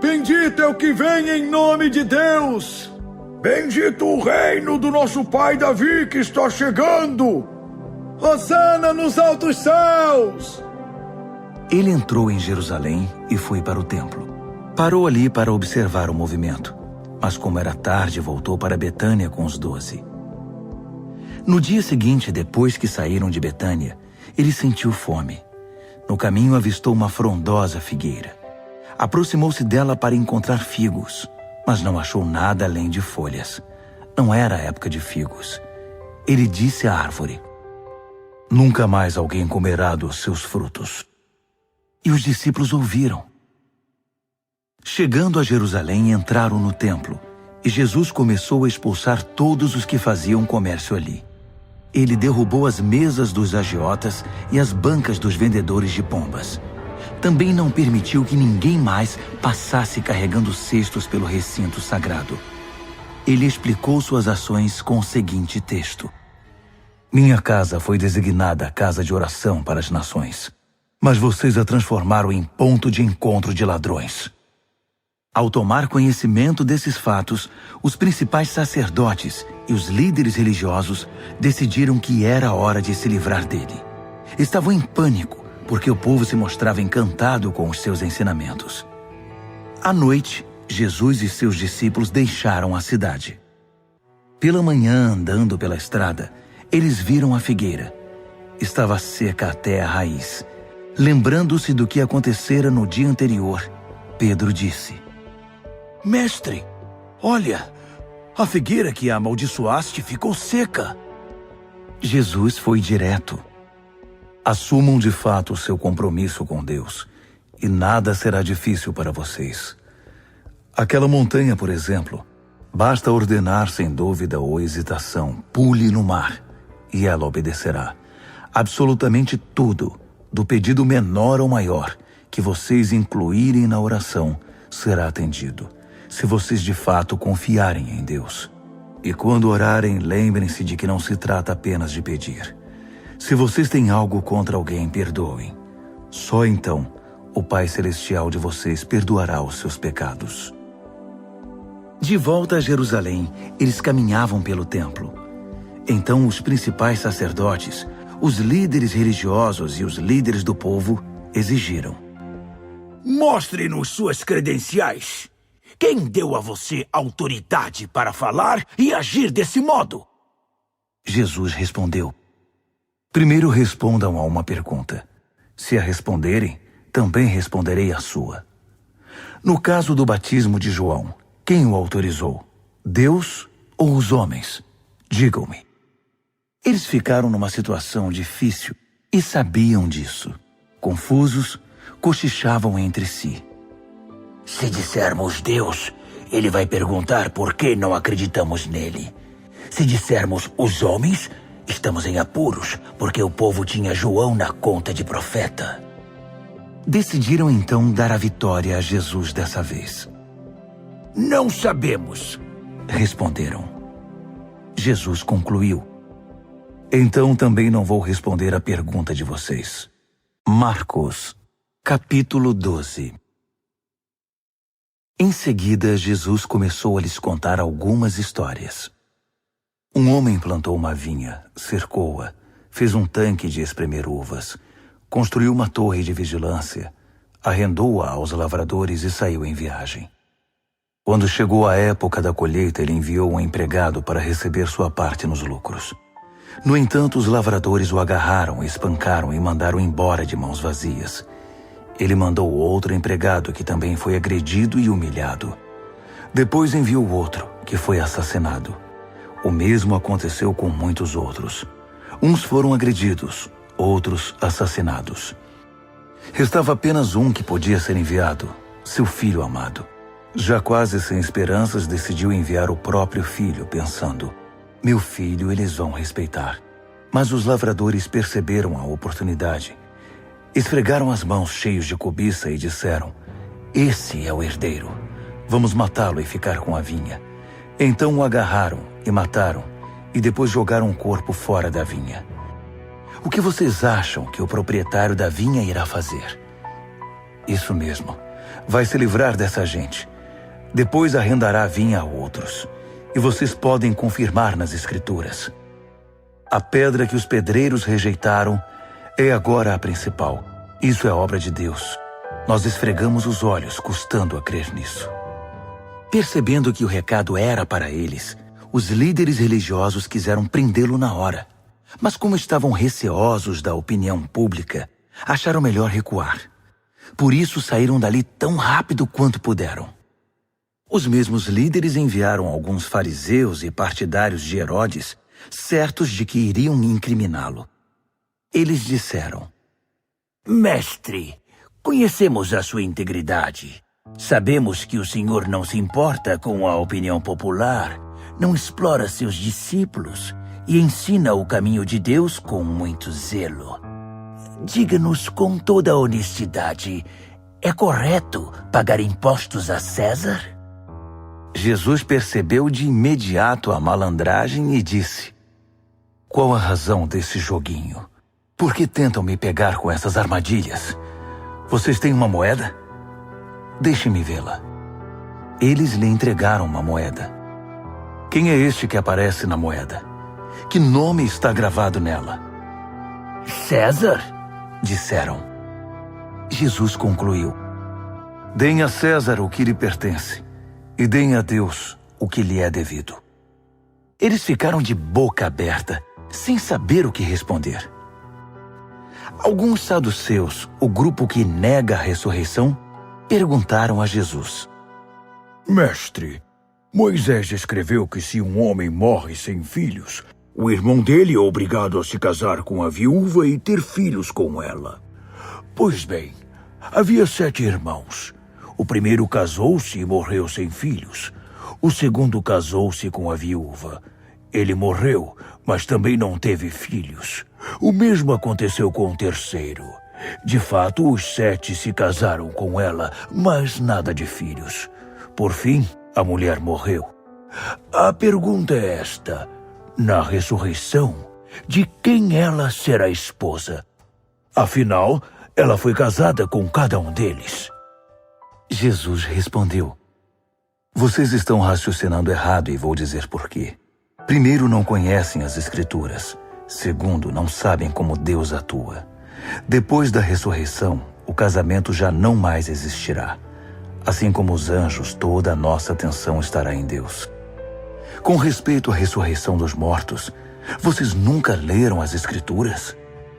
Bendito é o que vem em nome de Deus! Bendito o reino do nosso pai Davi que está chegando! Hosana nos altos céus! Ele entrou em Jerusalém e foi para o templo. Parou ali para observar o movimento, mas como era tarde, voltou para Betânia com os 12. No dia seguinte, depois que saíram de Betânia, ele sentiu fome. No caminho avistou uma frondosa figueira. Aproximou-se dela para encontrar figos, mas não achou nada além de folhas. Não era a época de figos. Ele disse à árvore: nunca mais alguém comerá dos seus frutos. E os discípulos ouviram. Chegando a Jerusalém, entraram no templo, e Jesus começou a expulsar todos os que faziam comércio ali. Ele derrubou as mesas dos agiotas e as bancas dos vendedores de pombas. Também não permitiu que ninguém mais passasse carregando cestos pelo recinto sagrado. Ele explicou suas ações com o seguinte texto: minha casa foi designada casa de oração para as nações, mas vocês a transformaram em ponto de encontro de ladrões. Ao tomar conhecimento desses fatos, os principais sacerdotes e os líderes religiosos decidiram que era a hora de se livrar dele. Estavam em pânico, porque o povo se mostrava encantado com os seus ensinamentos. À noite, Jesus e seus discípulos deixaram a cidade. Pela manhã, andando pela estrada, eles viram a figueira. Estava seca até a raiz. Lembrando-se do que acontecera no dia anterior, Pedro disse: Mestre, olha, a figueira que amaldiçoaste ficou seca. Jesus foi direto: assumam de fato o seu compromisso com Deus, e nada será difícil para vocês. Aquela montanha, por exemplo, basta ordenar sem dúvida ou hesitação: pule no mar, e ela obedecerá. Absolutamente tudo, do pedido menor ao maior, que vocês incluírem na oração, será atendido, se vocês de fato confiarem em Deus. E quando orarem, lembrem-se de que não se trata apenas de pedir. Se vocês têm algo contra alguém, perdoem. Só então o Pai Celestial de vocês perdoará os seus pecados. De volta a Jerusalém, eles caminhavam pelo templo. Então os principais sacerdotes, os líderes religiosos e os líderes do povo exigiram: mostre-nos suas credenciais. Quem deu a você autoridade para falar e agir desse modo? Jesus respondeu: primeiro respondam a uma pergunta. Se a responderem, também responderei a sua. No caso do batismo de João, quem o autorizou? Deus ou os homens? Digam-me. Eles ficaram numa situação difícil e sabiam disso. Confusos, cochichavam entre si. Se dissermos Deus, ele vai perguntar por que não acreditamos nele. Se dissermos os homens, estamos em apuros, porque o povo tinha João na conta de profeta. Decidiram então dar a vitória a Jesus dessa vez. Não sabemos, responderam. Jesus concluiu: então também não vou responder à pergunta de vocês. Marcos, capítulo 12. Em seguida, Jesus começou a lhes contar algumas histórias. Um homem plantou uma vinha, cercou-a, fez um tanque de espremer uvas, construiu uma torre de vigilância, arrendou-a aos lavradores e saiu em viagem. Quando chegou a época da colheita, ele enviou um empregado para receber sua parte nos lucros. No entanto, os lavradores o agarraram, espancaram e mandaram embora de mãos vazias. Ele mandou outro empregado que também foi agredido e humilhado. Depois enviou outro, que foi assassinado. O mesmo aconteceu com muitos outros. Uns foram agredidos, outros assassinados. Restava apenas um que podia ser enviado, seu filho amado. Já quase sem esperanças, decidiu enviar o próprio filho, pensando: meu filho eles vão respeitar. Mas os lavradores perceberam a oportunidade. Esfregaram as mãos cheios de cobiça e disseram: esse é o herdeiro. Vamos matá-lo e ficar com a vinha. Então o agarraram e mataram, e depois jogaram o corpo fora da vinha. O que vocês acham que o proprietário da vinha irá fazer? Isso mesmo, vai se livrar dessa gente. Depois arrendará a vinha a outros. E vocês podem confirmar nas Escrituras. A pedra que os pedreiros rejeitaram é agora a principal. Isso é obra de Deus. Nós esfregamos os olhos, custando a crer nisso. Percebendo que o recado era para eles, os líderes religiosos quiseram prendê-lo na hora. Mas como estavam receosos da opinião pública, acharam melhor recuar. Por isso saíram dali tão rápido quanto puderam. Os mesmos líderes enviaram alguns fariseus e partidários de Herodes, certos de que iriam incriminá-lo. Eles disseram: mestre, conhecemos a sua integridade. Sabemos que o senhor não se importa com a opinião popular, não explora seus discípulos e ensina o caminho de Deus com muito zelo. Diga-nos com toda a honestidade, é correto pagar impostos a César? Jesus percebeu de imediato a malandragem e disse: qual a razão desse joguinho? Por que tentam me pegar com essas armadilhas? Vocês têm uma moeda? Deixe-me vê-la. Eles lhe entregaram uma moeda. Quem é este que aparece na moeda? Que nome está gravado nela? César, disseram. Jesus concluiu: deem a César o que lhe pertence, e deem a Deus o que lhe é devido. Eles ficaram de boca aberta, sem saber o que responder. Alguns saduceus, o grupo que nega a ressurreição, perguntaram a Jesus: mestre, Moisés escreveu que se um homem morre sem filhos, o irmão dele é obrigado a se casar com a viúva e ter filhos com ela. Pois bem, havia 7 irmãos. O primeiro casou-se e morreu sem filhos. O segundo casou-se com a viúva. Ele morreu, mas também não teve filhos. O mesmo aconteceu com o terceiro. De fato, os 7 se casaram com ela, mas nada de filhos. Por fim, a mulher morreu. A pergunta é esta: na ressurreição, de quem ela será esposa? Afinal, ela foi casada com cada um deles. Jesus respondeu: vocês estão raciocinando errado e vou dizer por quê. Primeiro, não conhecem as Escrituras. Segundo, não sabem como Deus atua. Depois da ressurreição, o casamento já não mais existirá. Assim como os anjos, toda a nossa atenção estará em Deus. Com respeito à ressurreição dos mortos, vocês nunca leram as Escrituras?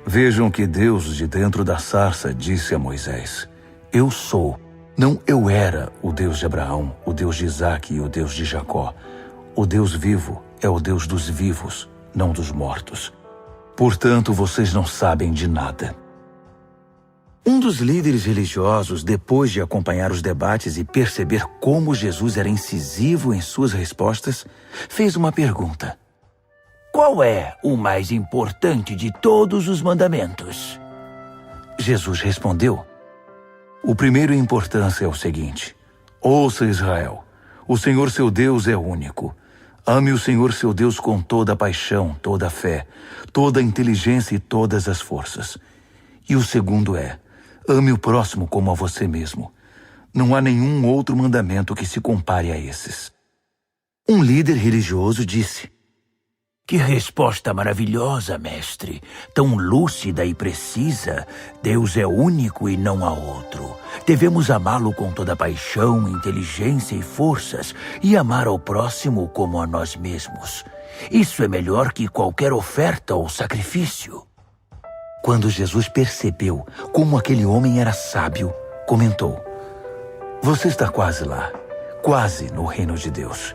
Vejam que Deus, de dentro da sarça, disse a Moisés: eu sou. Não eu era o Deus de Abraão, o Deus de Isaque e o Deus de Jacó. O Deus vivo é o Deus dos vivos, não dos mortos. Portanto, vocês não sabem de nada. Um dos líderes religiosos, depois de acompanhar os debates e perceber como Jesus era incisivo em suas respostas, fez uma pergunta: qual é o mais importante de todos os mandamentos? Jesus respondeu: o primeiro em importância é o seguinte: ouça, Israel, o Senhor seu Deus é único. Ame o Senhor seu Deus com toda a paixão, toda a fé, toda a inteligência e todas as forças. E o segundo é: ame o próximo como a você mesmo. Não há nenhum outro mandamento que se compare a esses. Um líder religioso disse: Que resposta maravilhosa, mestre. Tão lúcida e precisa. Deus é único e não há outro. Devemos amá-lo com toda paixão, inteligência e forças e amar ao próximo como a nós mesmos. Isso é melhor que qualquer oferta ou sacrifício. Quando Jesus percebeu como aquele homem era sábio, comentou: Você está quase lá, quase no reino de Deus.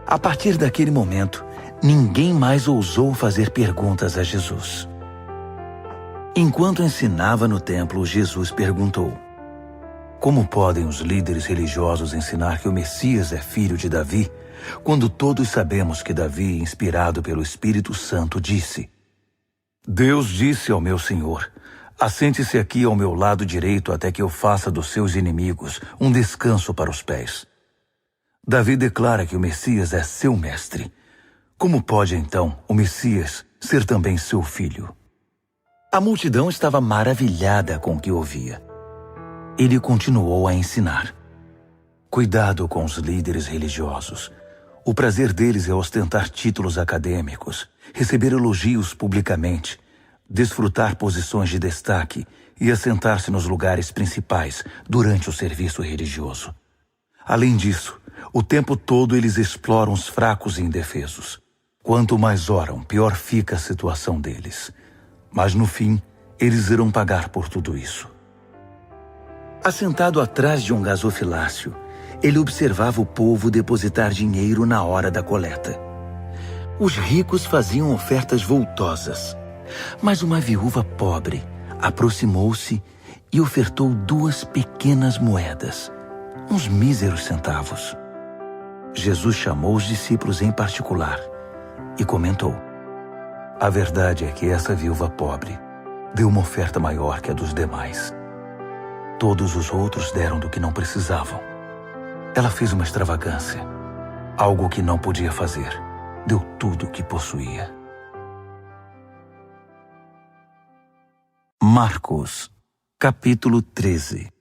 A partir daquele momento, ninguém mais ousou fazer perguntas a Jesus. Enquanto ensinava no templo, Jesus perguntou: Como podem os líderes religiosos ensinar que o Messias é filho de Davi, quando todos sabemos que Davi, inspirado pelo Espírito Santo, disse: Deus disse ao meu Senhor: Assente-se aqui ao meu lado direito até que eu faça dos seus inimigos um descanso para os pés. Davi declara que o Messias é seu mestre. Como pode, então, o Messias ser também seu filho? A multidão estava maravilhada com o que ouvia. Ele continuou a ensinar: Cuidado com os líderes religiosos. O prazer deles é ostentar títulos acadêmicos, receber elogios publicamente, desfrutar posições de destaque e assentar-se nos lugares principais durante o serviço religioso. Além disso, o tempo todo eles exploram os fracos e indefesos. Quanto mais oram, pior fica a situação deles. Mas no fim, eles irão pagar por tudo isso. Assentado atrás de um gasofilácio, ele observava o povo depositar dinheiro na hora da coleta. Os ricos faziam ofertas voltosas, mas uma viúva pobre aproximou-se e ofertou 2 pequenas moedas, uns míseros centavos. Jesus chamou os discípulos em particular e comentou: A verdade é que essa viúva pobre deu uma oferta maior que a dos demais. Todos os outros deram do que não precisavam. Ela fez uma extravagância, algo que não podia fazer. Deu tudo o que possuía. Marcos, capítulo 13.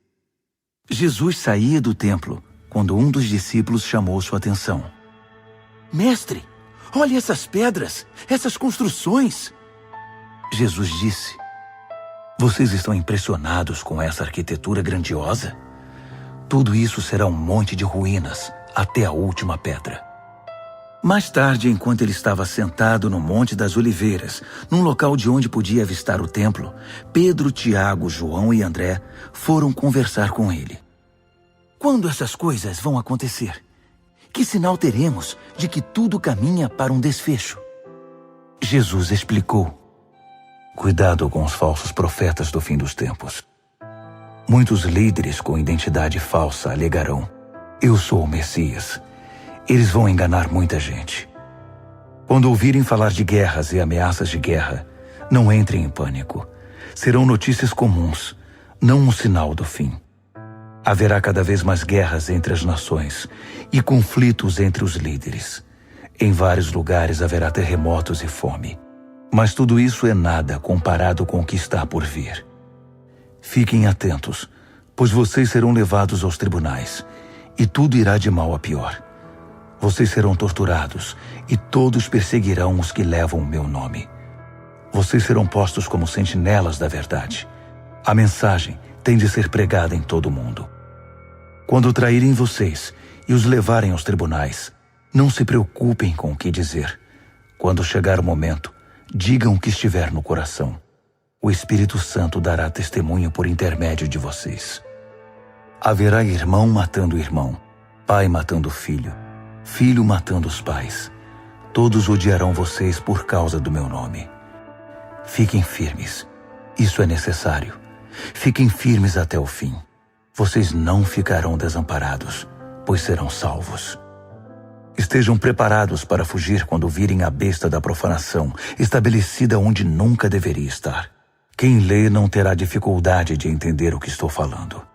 Jesus saía do templo quando um dos discípulos chamou sua atenção. Mestre, olhe essas pedras, essas construções. Jesus disse: Vocês estão impressionados com essa arquitetura grandiosa? Tudo isso será um monte de ruínas, até a última pedra. Mais tarde, enquanto ele estava sentado no Monte das Oliveiras, num local de onde podia avistar o templo, Pedro, Tiago, João e André foram conversar com ele. Quando essas coisas vão acontecer? Que sinal teremos de que tudo caminha para um desfecho? Jesus explicou: Cuidado com os falsos profetas do fim dos tempos. Muitos líderes com identidade falsa alegarão: Eu sou o Messias. Eles vão enganar muita gente. Quando ouvirem falar de guerras e ameaças de guerra, não entrem em pânico. Serão notícias comuns, não um sinal do fim. Haverá cada vez mais guerras entre as nações e conflitos entre os líderes. Em vários lugares haverá terremotos e fome. Mas tudo isso é nada comparado com o que está por vir. Fiquem atentos, pois vocês serão levados aos tribunais, e tudo irá de mal a pior. Vocês serão torturados, e todos perseguirão os que levam o meu nome. Vocês serão postos como sentinelas da verdade. A mensagem tem de ser pregada em todo o mundo. Quando traírem vocês e os levarem aos tribunais, não se preocupem com o que dizer. Quando chegar o momento, digam o que estiver no coração. O Espírito Santo dará testemunho por intermédio de vocês. Haverá irmão matando irmão, pai matando filho, filho matando os pais. Todos odiarão vocês por causa do meu nome. Fiquem firmes. Isso é necessário. Fiquem firmes até o fim. Vocês não ficarão desamparados, pois serão salvos. Estejam preparados para fugir quando virem a besta da profanação, estabelecida onde nunca deveria estar. Quem lê não terá dificuldade de entender o que estou falando.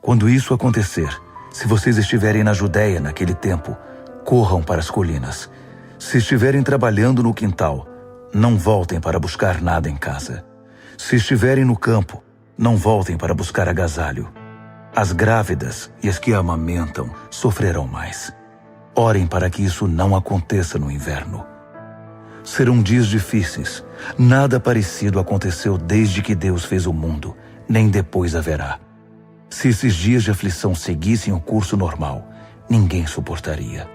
Quando isso acontecer, se vocês estiverem na Judéia naquele tempo, corram para as colinas. Se estiverem trabalhando no quintal, não voltem para buscar nada em casa. Se estiverem no campo, não voltem para buscar agasalho. As grávidas e as que amamentam sofrerão mais. Orem para que isso não aconteça no inverno. Serão dias difíceis. Nada parecido aconteceu desde que Deus fez o mundo, nem depois haverá. Se esses dias de aflição seguissem o curso normal, ninguém suportaria.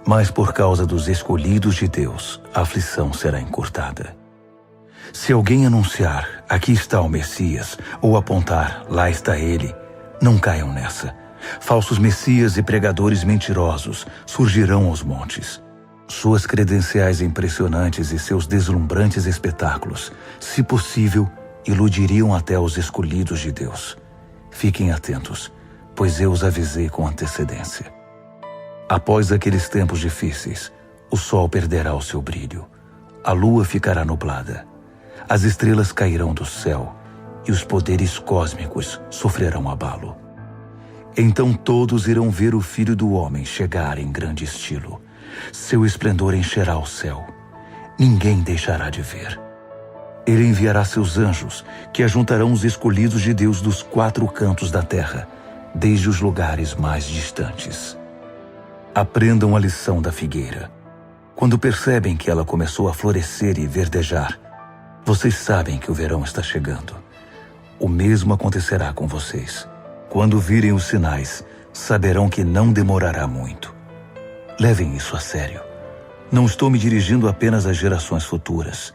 Mas por causa dos escolhidos de Deus, a aflição será encurtada. Se alguém anunciar, aqui está o Messias, ou apontar, lá está ele, não caiam nessa. Falsos messias e pregadores mentirosos surgirão aos montes. Suas credenciais impressionantes e seus deslumbrantes espetáculos, se possível, iludiriam até os escolhidos de Deus. Fiquem atentos, pois eu os avisei com antecedência. Após aqueles tempos difíceis, o sol perderá o seu brilho, a lua ficará nublada, as estrelas cairão do céu e os poderes cósmicos sofrerão abalo. Então todos irão ver o Filho do Homem chegar em grande estilo. Seu esplendor encherá o céu. Ninguém deixará de ver. Ele enviará seus anjos, que ajuntarão os escolhidos de Deus dos 4 cantos da terra, desde os lugares mais distantes. Aprendam a lição da figueira. Quando percebem que ela começou a florescer e verdejar, vocês sabem que o verão está chegando. O mesmo acontecerá com vocês. Quando virem os sinais, saberão que não demorará muito. Levem isso a sério. Não estou me dirigindo apenas às gerações futuras,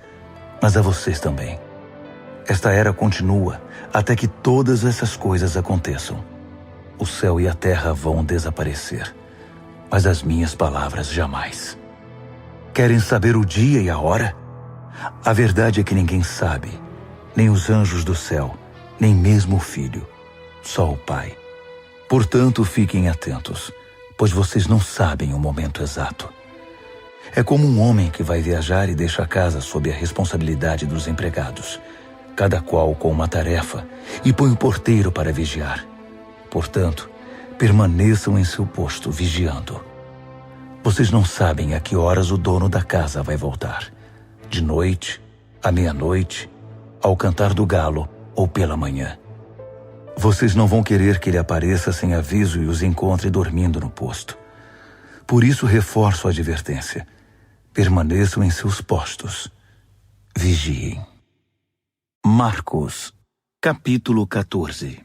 mas a vocês também. Esta era continua até que todas essas coisas aconteçam. O céu e a terra vão desaparecer, mas as minhas palavras jamais. Querem saber o dia e a hora? A verdade é que ninguém sabe, nem os anjos do céu, nem mesmo o Filho, só o Pai. Portanto, fiquem atentos, pois vocês não sabem o momento exato. É como um homem que vai viajar e deixa a casa sob a responsabilidade dos empregados, cada qual com uma tarefa, e põe o porteiro para vigiar. Portanto, permaneçam em seu posto, vigiando. Vocês não sabem a que horas o dono da casa vai voltar. De noite, à meia-noite, ao cantar do galo ou pela manhã. Vocês não vão querer que ele apareça sem aviso e os encontre dormindo no posto. Por isso reforço a advertência. Permaneçam em seus postos. Vigiem. Marcos, capítulo 14.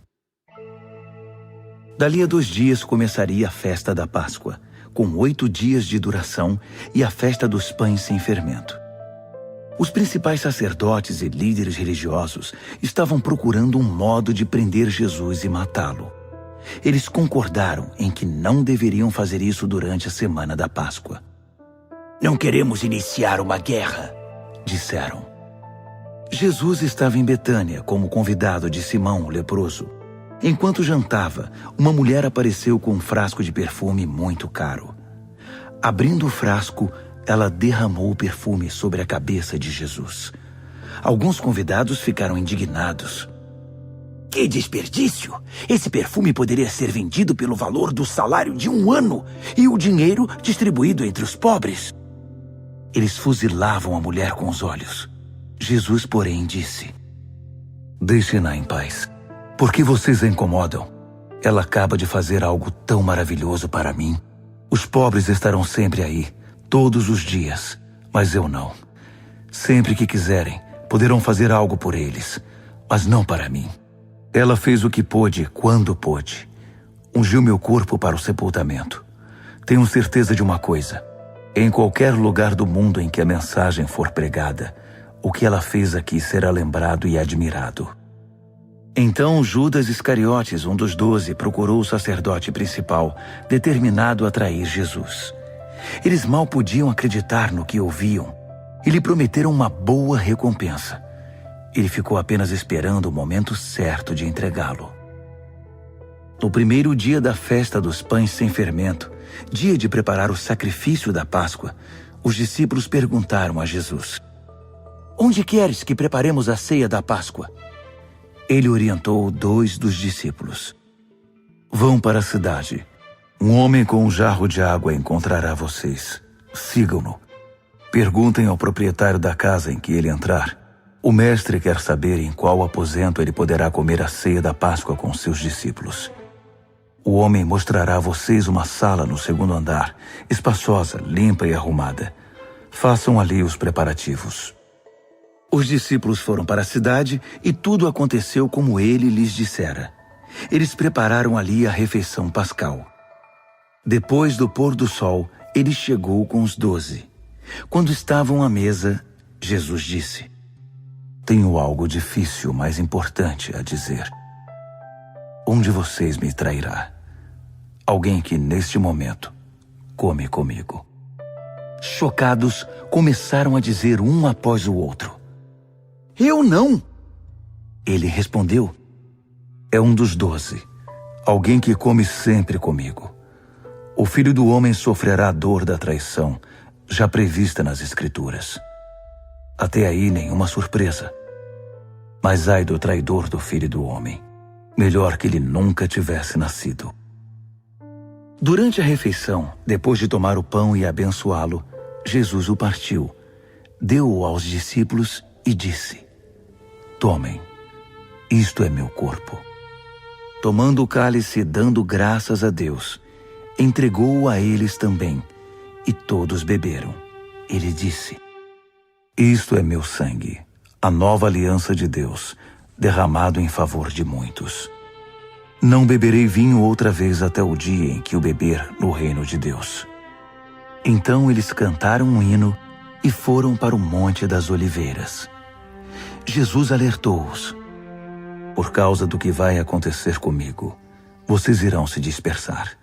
Dali a 2 dias começaria a festa da Páscoa, com 8 dias de duração, e a festa dos pães sem fermento. Os principais sacerdotes e líderes religiosos estavam procurando um modo de prender Jesus e matá-lo. Eles concordaram em que não deveriam fazer isso durante a semana da Páscoa. Não queremos iniciar uma guerra, disseram. Jesus estava em Betânia como convidado de Simão, o leproso. Enquanto jantava, uma mulher apareceu com um frasco de perfume muito caro. Abrindo o frasco, ela derramou o perfume sobre a cabeça de Jesus. Alguns convidados ficaram indignados. Que desperdício! Esse perfume poderia ser vendido pelo valor do salário de 1 ano e o dinheiro distribuído entre os pobres. Eles fuzilavam a mulher com os olhos. Jesus, porém, disse: Deixem-na em paz. Por que vocês a incomodam? Ela acaba de fazer algo tão maravilhoso para mim. Os pobres estarão sempre aí, todos os dias, mas eu não. Sempre que quiserem, poderão fazer algo por eles, mas não para mim. Ela fez o que pôde, quando pôde. Ungiu meu corpo para o sepultamento. Tenho certeza de uma coisa. Em qualquer lugar do mundo em que a mensagem for pregada, o que ela fez aqui será lembrado e admirado. Então Judas Iscariotes, um dos 12, procurou o sacerdote principal, determinado a trair Jesus. Eles mal podiam acreditar no que ouviam e lhe prometeram uma boa recompensa. Ele ficou apenas esperando o momento certo de entregá-lo. No primeiro dia da festa dos pães sem fermento, dia de preparar o sacrifício da Páscoa, os discípulos perguntaram a Jesus: Onde queres que preparemos a ceia da Páscoa? Ele orientou 2 dos discípulos. Vão para a cidade. Um homem com um jarro de água encontrará vocês. Sigam-no. Perguntem ao proprietário da casa em que ele entrar. O mestre quer saber em qual aposento ele poderá comer a ceia da Páscoa com seus discípulos. O homem mostrará a vocês uma sala no 2º andar, espaçosa, limpa e arrumada. Façam ali os preparativos. Os discípulos foram para a cidade e tudo aconteceu como ele lhes dissera. Eles prepararam ali a refeição pascal. Depois do pôr do sol, ele chegou com os 12. Quando estavam à mesa, Jesus disse: Tenho algo difícil, mas importante a dizer. Um de vocês me trairá. Alguém que, neste momento, come comigo. Chocados, começaram a dizer um após o outro: Eu não! Ele respondeu: É um dos 12, alguém que come sempre comigo. O Filho do Homem sofrerá a dor da traição, já prevista nas Escrituras. Até aí nenhuma surpresa. Mas ai do traidor do Filho do Homem. Melhor que ele nunca tivesse nascido. Durante a refeição, depois de tomar o pão e abençoá-lo, Jesus o partiu, deu-o aos discípulos e disse: Tomem, isto é meu corpo. Tomando o cálice e dando graças a Deus, entregou-o a eles também, e todos beberam. Ele disse: Isto é meu sangue, a nova aliança de Deus, derramado em favor de muitos. Não beberei vinho outra vez até o dia em que o beber no reino de Deus. Então eles cantaram um hino e foram para o Monte das Oliveiras. Jesus alertou-os: Por causa do que vai acontecer comigo, vocês irão se dispersar.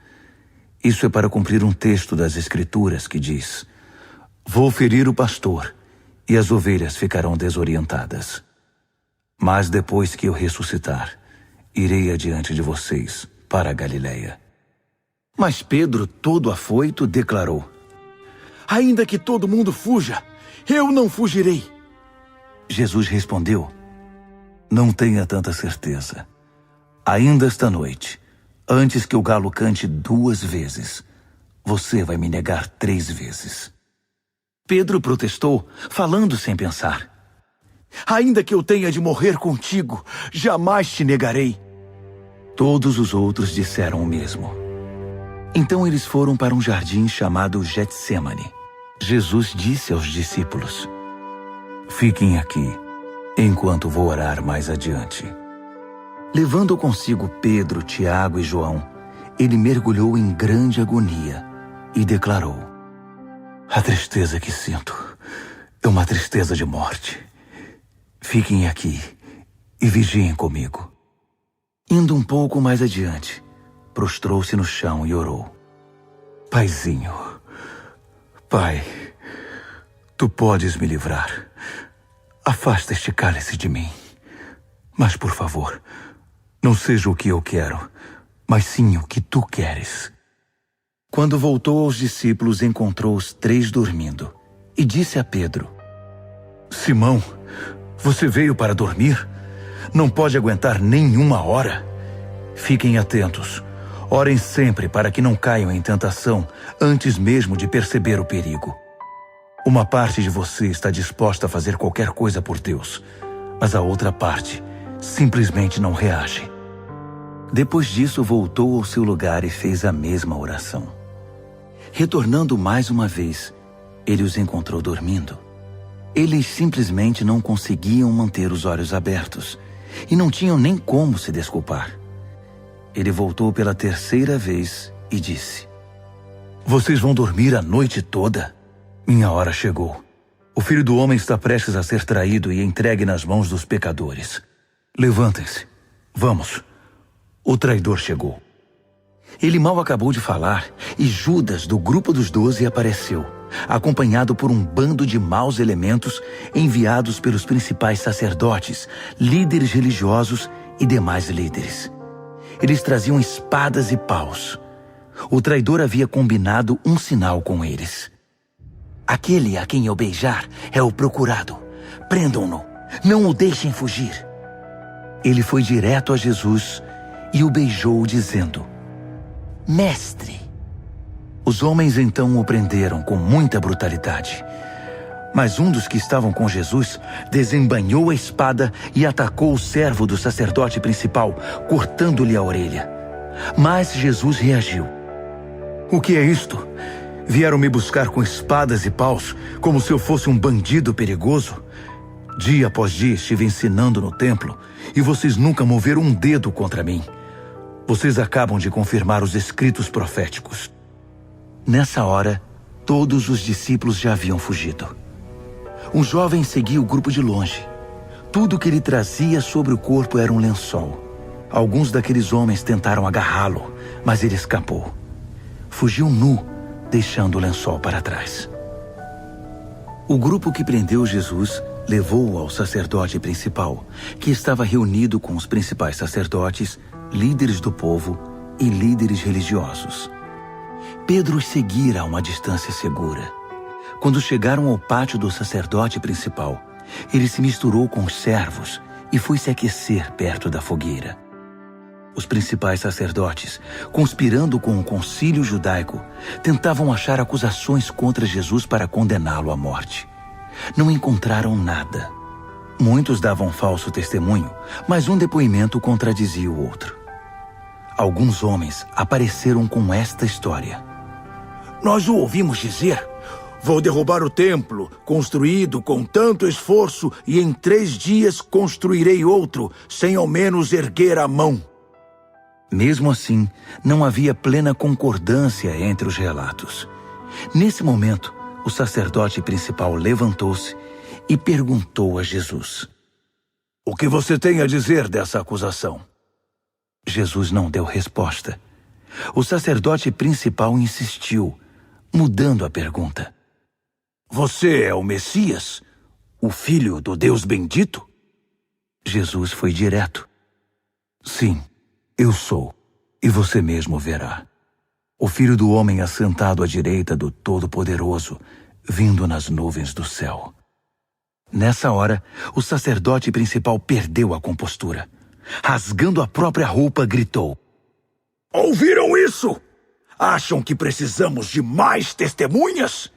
Isso é para cumprir um texto das Escrituras que diz: Vou ferir o pastor, e as ovelhas ficarão desorientadas. Mas depois que eu ressuscitar, irei adiante de vocês para a Galileia. Mas Pedro, todo afoito, declarou: Ainda que todo mundo fuja, eu não fugirei. Jesus respondeu: Não tenha tanta certeza. Ainda esta noite, antes que o galo cante 2 vezes, você vai me negar 3 vezes. Pedro protestou, falando sem pensar: Ainda que eu tenha de morrer contigo, jamais te negarei. Todos os outros disseram o mesmo. Então eles foram para um jardim chamado Getsêmani. Jesus disse aos discípulos: Fiquem aqui, enquanto vou orar mais adiante. Levando consigo Pedro, Tiago e João, ele mergulhou em grande agonia e declarou: A tristeza que sinto é uma tristeza de morte. Fiquem aqui e vigiem comigo. Indo um pouco mais adiante, prostrou-se no chão e orou: Paizinho, Pai, Tu podes me livrar. Afasta este cálice de mim. Mas, por favor, não seja o que eu quero, mas sim o que Tu queres. Quando voltou aos discípulos, encontrou os 3 dormindo e disse a Pedro: Simão, você veio para dormir? Não pode aguentar nem 1 hora? Fiquem atentos. Orem sempre para que não caiam em tentação antes mesmo de perceber o perigo. Uma parte de você está disposta a fazer qualquer coisa por Deus, mas a outra parte simplesmente não reage. Depois disso, voltou ao seu lugar e fez a mesma oração. Retornando mais uma vez, ele os encontrou dormindo. Eles simplesmente não conseguiam manter os olhos abertos e não tinham nem como se desculpar. Ele voltou pela 3ª vez e disse: Vocês vão dormir a noite toda? Minha hora chegou. O Filho do Homem está prestes a ser traído e entregue nas mãos dos pecadores. Levantem-se. Vamos. O traidor chegou. Ele mal acabou de falar e Judas, do grupo dos 12, apareceu, acompanhado por um bando de maus elementos enviados pelos principais sacerdotes, líderes religiosos e demais líderes. Eles traziam espadas e paus. O traidor havia combinado um sinal com eles. Aquele a quem eu beijar é o procurado. Prendam-no. Não o deixem fugir. Ele foi direto a Jesus e o beijou, dizendo: Mestre. Os homens então o prenderam com muita brutalidade. Mas um dos que estavam com Jesus desembainhou a espada e atacou o servo do sacerdote principal, cortando-lhe a orelha. Mas Jesus reagiu: O que é isto? Vieram me buscar com espadas e paus, como se eu fosse um bandido perigoso. Dia após dia estive ensinando no templo, e vocês nunca moveram um dedo contra mim. Vocês acabam de confirmar os escritos proféticos. Nessa hora, todos os discípulos já haviam fugido. Um jovem seguia o grupo de longe. Tudo que ele trazia sobre o corpo era um lençol. Alguns daqueles homens tentaram agarrá-lo, mas ele escapou. Fugiu nu, deixando o lençol para trás. O grupo que prendeu Jesus levou-o ao sacerdote principal, que estava reunido com os principais sacerdotes, líderes do povo e líderes religiosos. Pedro os seguira a uma distância segura. Quando chegaram ao pátio do sacerdote principal, ele se misturou com os servos e foi se aquecer perto da fogueira. Os principais sacerdotes, conspirando com o concílio judaico, tentavam achar acusações contra Jesus para condená-lo à morte. Não encontraram nada. Muitos davam falso testemunho, mas um depoimento contradizia o outro. Alguns homens apareceram com esta história. Nós o ouvimos dizer: vou derrubar o templo, construído com tanto esforço, e em 3 dias construirei outro, sem ao menos erguer a mão. Mesmo assim, não havia plena concordância entre os relatos. Nesse momento, o sacerdote principal levantou-se e perguntou a Jesus: O que você tem a dizer dessa acusação? Jesus não deu resposta. O sacerdote principal insistiu, mudando a pergunta. Você é o Messias, o Filho do Deus bendito? Jesus foi direto. Sim, eu sou, e você mesmo verá. O Filho do Homem assentado à direita do Todo-Poderoso, vindo nas nuvens do céu. Nessa hora, o sacerdote principal perdeu a compostura. Rasgando a própria roupa, gritou: Ouviram isso? Acham que precisamos de mais testemunhas?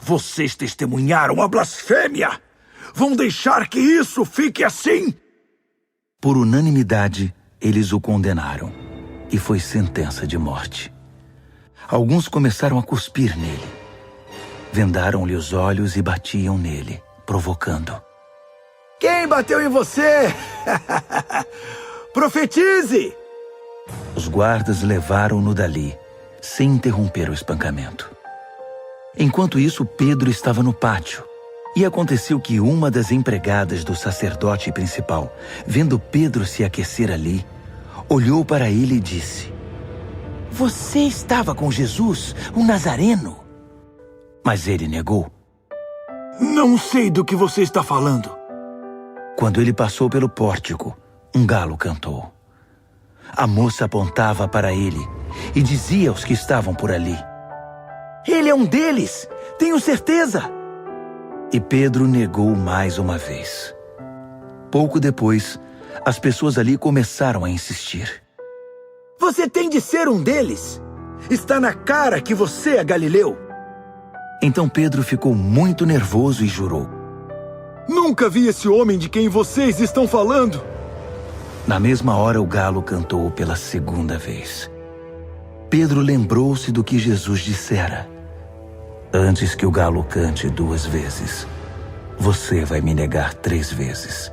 Vocês testemunharam a blasfêmia. Vão deixar que isso fique assim? Por unanimidade, eles o condenaram, e foi sentença de morte. Alguns começaram a cuspir nele. Vendaram-lhe os olhos e batiam nele, provocando. Quem bateu em você? Profetize! Os guardas levaram-no dali, sem interromper o espancamento. Enquanto isso, Pedro estava no pátio. E aconteceu que uma das empregadas do sacerdote principal, vendo Pedro se aquecer ali, olhou para ele e disse: Você estava com Jesus, o Nazareno? Mas ele negou. Não sei do que você está falando. Quando ele passou pelo pórtico, um galo cantou. A moça apontava para ele e dizia aos que estavam por ali: Ele é um deles, tenho certeza. E Pedro negou mais uma vez. Pouco depois, as pessoas ali começaram a insistir. Você tem de ser um deles. Está na cara que você é Galileu. Então Pedro ficou muito nervoso e jurou: Nunca vi esse homem de quem vocês estão falando. Na mesma hora, o galo cantou pela segunda vez. Pedro lembrou-se do que Jesus dissera: Antes que o galo cante 2 vezes, você vai me negar 3 vezes.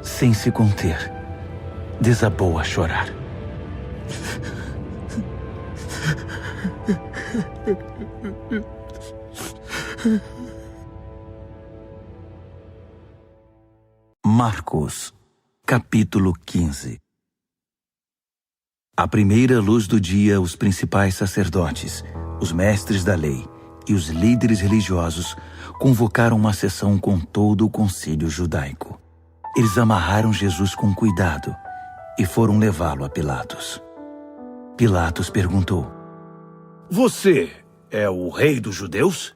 Sem se conter, desabou a chorar. Marcos, capítulo 15. À primeira luz do dia, os principais sacerdotes, os mestres da lei e os líderes religiosos convocaram uma sessão com todo o concílio judaico. Eles amarraram Jesus com cuidado e foram levá-lo a Pilatos. Pilatos perguntou: Você é o rei dos judeus?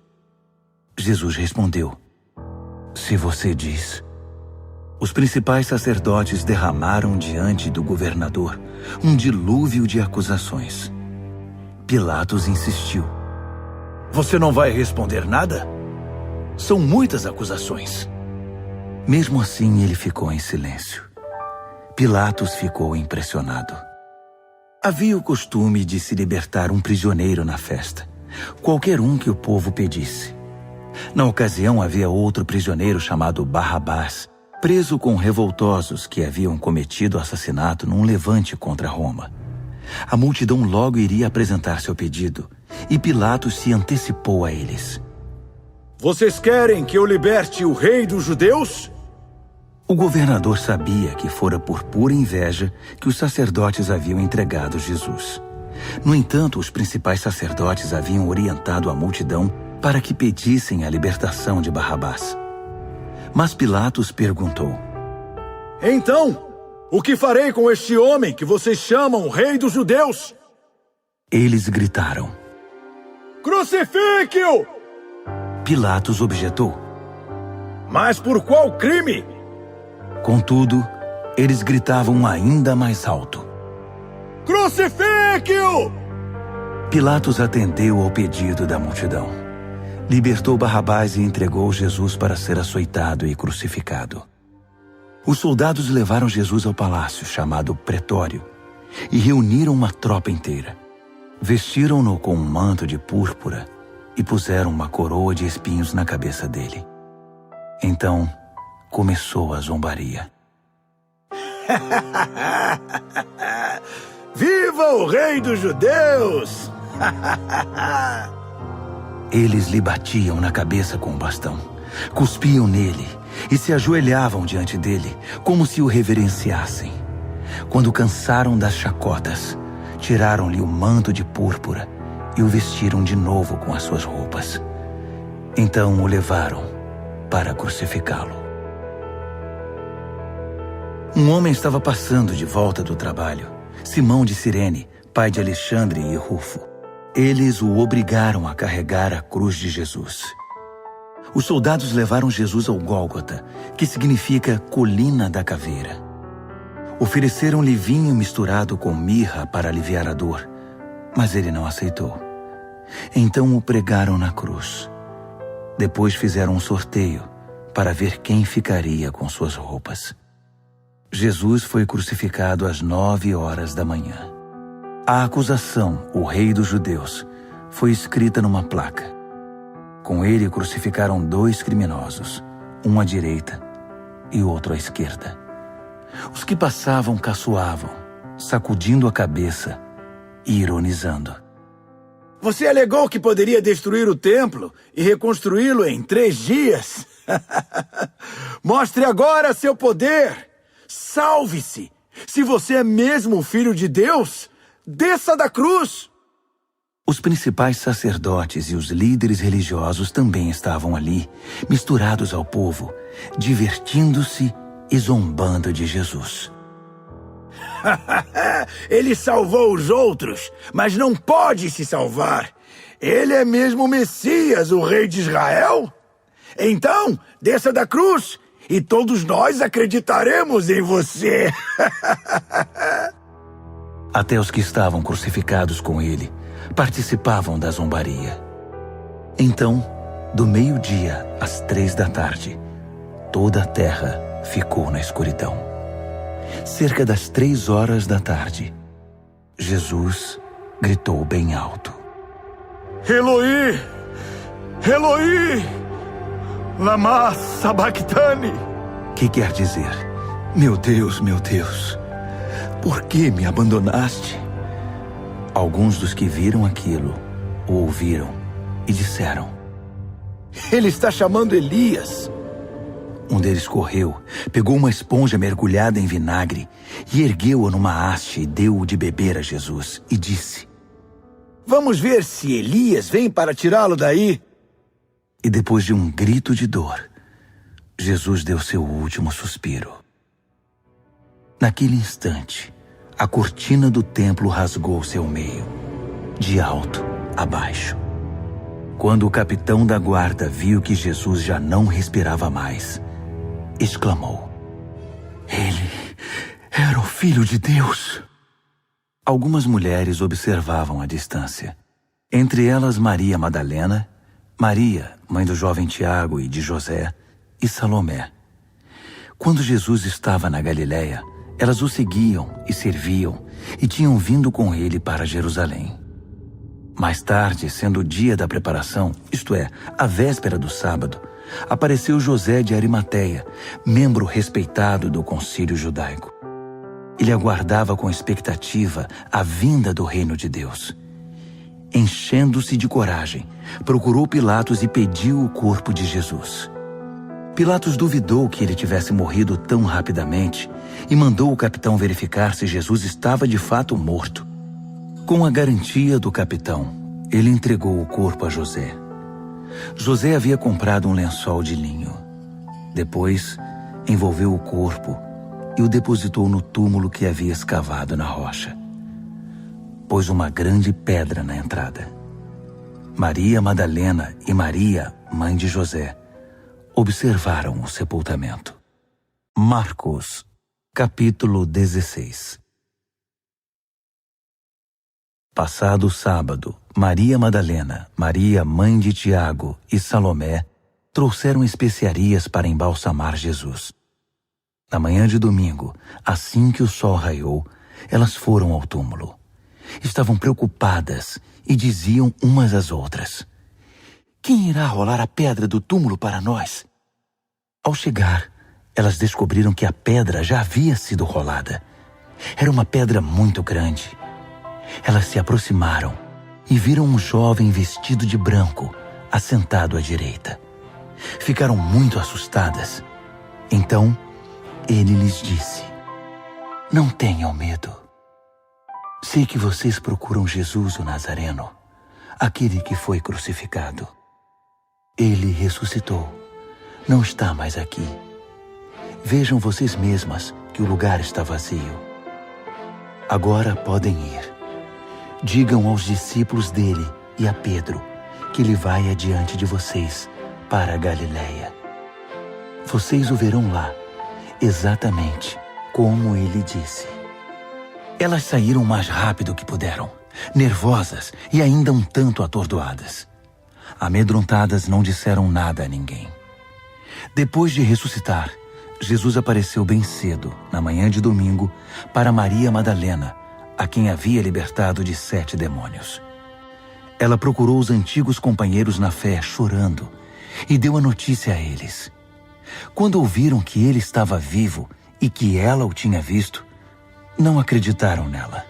Jesus respondeu: Se você diz. Os principais sacerdotes derramaram diante do governador um dilúvio de acusações. Pilatos insistiu: Você não vai responder nada? São muitas acusações. Mesmo assim, ele ficou em silêncio. Pilatos ficou impressionado. Havia o costume de se libertar um prisioneiro na festa, qualquer um que o povo pedisse. Na ocasião havia outro prisioneiro chamado Barrabás, preso com revoltosos que haviam cometido assassinato num levante contra Roma. A multidão logo iria apresentar seu pedido, e Pilatos se antecipou a eles. Vocês querem que eu liberte o rei dos judeus? O governador sabia que fora por pura inveja que os sacerdotes haviam entregado Jesus. No entanto, os principais sacerdotes haviam orientado a multidão para que pedissem a libertação de Barrabás. Mas Pilatos perguntou: Então, o que farei com este homem que vocês chamam rei dos judeus? Eles gritaram: Crucifique-o! Pilatos objetou: Mas por qual crime? Contudo, eles gritavam ainda mais alto: Crucifique-o! Pilatos atendeu ao pedido da multidão. Libertou Barrabás e entregou Jesus para ser açoitado e crucificado. Os soldados levaram Jesus ao palácio, chamado Pretório, e reuniram uma tropa inteira. Vestiram-no com um manto de púrpura e puseram uma coroa de espinhos na cabeça dele. Então, começou a zombaria. Viva o rei dos judeus! Eles lhe batiam na cabeça com um bastão, cuspiam nele e se ajoelhavam diante dele, como se o reverenciassem. Quando cansaram das chacotas, tiraram-lhe o manto de púrpura e o vestiram de novo com as suas roupas. Então o levaram para crucificá-lo. Um homem estava passando de volta do trabalho, Simão de Cirene, pai de Alexandre e Rufo. Eles o obrigaram a carregar a cruz de Jesus. Os soldados levaram Jesus ao Gólgota, que significa colina da caveira. Ofereceram-lhe vinho misturado com mirra para aliviar a dor, mas ele não aceitou. Então o pregaram na cruz. Depois fizeram um sorteio para ver quem ficaria com suas roupas. Jesus foi crucificado às 9h da manhã. A acusação, o rei dos judeus, foi escrita numa placa. Com ele crucificaram 2 criminosos, um à direita e outro à esquerda. Os que passavam caçoavam, sacudindo a cabeça e ironizando. Você alegou que poderia destruir o templo e reconstruí-lo em 3 dias? Mostre agora seu poder! Salve-se! Se você é mesmo o Filho de Deus, desça da cruz! Os principais sacerdotes e os líderes religiosos também estavam ali, misturados ao povo, divertindo-se e zombando de Jesus. Ele salvou os outros, mas não pode se salvar. Ele é mesmo o Messias, o rei de Israel? Então, desça da cruz e todos nós acreditaremos em você. Até os que estavam crucificados com ele participavam da zombaria. Então, do meio-dia às 3h, toda a terra ficou na escuridão. Cerca das 3h, Jesus gritou bem alto: Eloi, Eloi, lama sabachthani. Que quer dizer: meu Deus, por que me abandonaste? Alguns dos que viram aquilo o ouviram e disseram: Ele está chamando Elias. Um deles correu, pegou uma esponja mergulhada em vinagre e ergueu-a numa haste e deu-o de beber a Jesus e disse: Vamos ver se Elias vem para tirá-lo daí. E depois de um grito de dor, Jesus deu seu último suspiro. Naquele instante, a cortina do templo rasgou-se ao meio, de alto a baixo. Quando o capitão da guarda viu que Jesus já não respirava mais, exclamou: Ele era o Filho de Deus. Algumas mulheres observavam à distância. Entre elas Maria Madalena, Maria, mãe do jovem Tiago e de José, e Salomé. Quando Jesus estava na Galileia, elas o seguiam e serviam e tinham vindo com ele para Jerusalém. Mais tarde, sendo o dia da preparação, isto é, a véspera do sábado, apareceu José de Arimateia, membro respeitado do concílio judaico. Ele aguardava com expectativa a vinda do reino de Deus. Enchendo-se de coragem, procurou Pilatos e pediu o corpo de Jesus. Pilatos duvidou que ele tivesse morrido tão rapidamente e mandou o capitão verificar se Jesus estava de fato morto. Com a garantia do capitão, ele entregou o corpo a José. José havia comprado um lençol de linho. Depois, envolveu o corpo e o depositou no túmulo que havia escavado na rocha. Pôs uma grande pedra na entrada. Maria Madalena e Maria, mãe de José, observaram o sepultamento. Marcos, capítulo 16. Passado o sábado, Maria Madalena, Maria, mãe de Tiago e Salomé trouxeram especiarias para embalsamar Jesus. Na manhã de domingo, assim que o sol raiou, elas foram ao túmulo. Estavam preocupadas e diziam umas às outras: "Quem irá rolar a pedra do túmulo para nós?" Ao chegar, elas descobriram que a pedra já havia sido rolada. Era uma pedra muito grande. Elas se aproximaram e viram um jovem vestido de branco, assentado à direita. Ficaram muito assustadas. Então, ele lhes disse: "Não tenham medo. Sei que vocês procuram Jesus, o Nazareno, aquele que foi crucificado. Ele ressuscitou. Não está mais aqui. Vejam vocês mesmas que o lugar está vazio. Agora podem ir. Digam aos discípulos dele e a Pedro que ele vai adiante de vocês para a Galileia. Vocês o verão lá, exatamente como ele disse." Elas saíram o mais rápido que puderam, nervosas e ainda um tanto atordoadas. Amedrontadas, não disseram nada a ninguém. Depois de ressuscitar, Jesus apareceu bem cedo, na manhã de domingo, para Maria Madalena, a quem havia libertado de 7 demônios. Ela procurou os antigos companheiros na fé, chorando, e deu a notícia a eles. Quando ouviram que ele estava vivo e que ela o tinha visto, não acreditaram nela.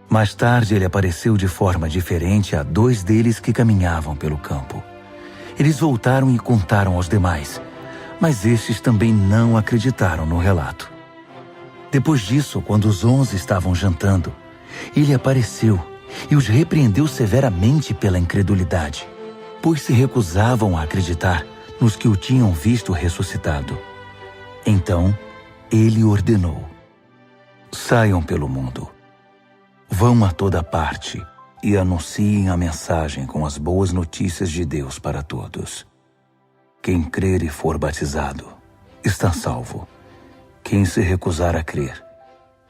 Mais tarde, ele apareceu de forma diferente a 2 deles que caminhavam pelo campo. Eles voltaram e contaram aos demais, mas estes também não acreditaram no relato. Depois disso, quando os 11 estavam jantando, ele apareceu e os repreendeu severamente pela incredulidade, pois se recusavam a acreditar nos que o tinham visto ressuscitado. Então, ele ordenou: "Saiam pelo mundo. Vão a toda parte e anunciem a mensagem com as boas notícias de Deus para todos. Quem crer e for batizado está salvo. Quem se recusar a crer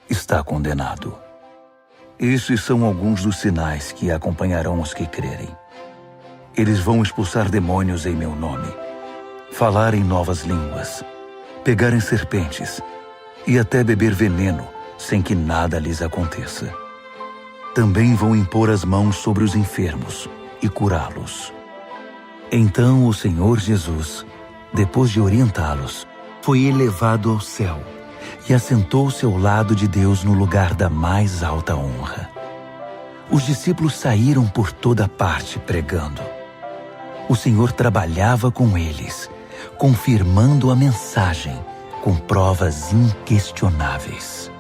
está condenado. Estes são alguns dos sinais que acompanharão os que crerem. Eles vão expulsar demônios em meu nome, falar em novas línguas, pegar em serpentes e até beber veneno sem que nada lhes aconteça. Também vão impor as mãos sobre os enfermos e curá-los." Então o Senhor Jesus, depois de orientá-los, foi elevado ao céu e assentou-se ao lado de Deus no lugar da mais alta honra. Os discípulos saíram por toda parte pregando. O Senhor trabalhava com eles, confirmando a mensagem com provas inquestionáveis.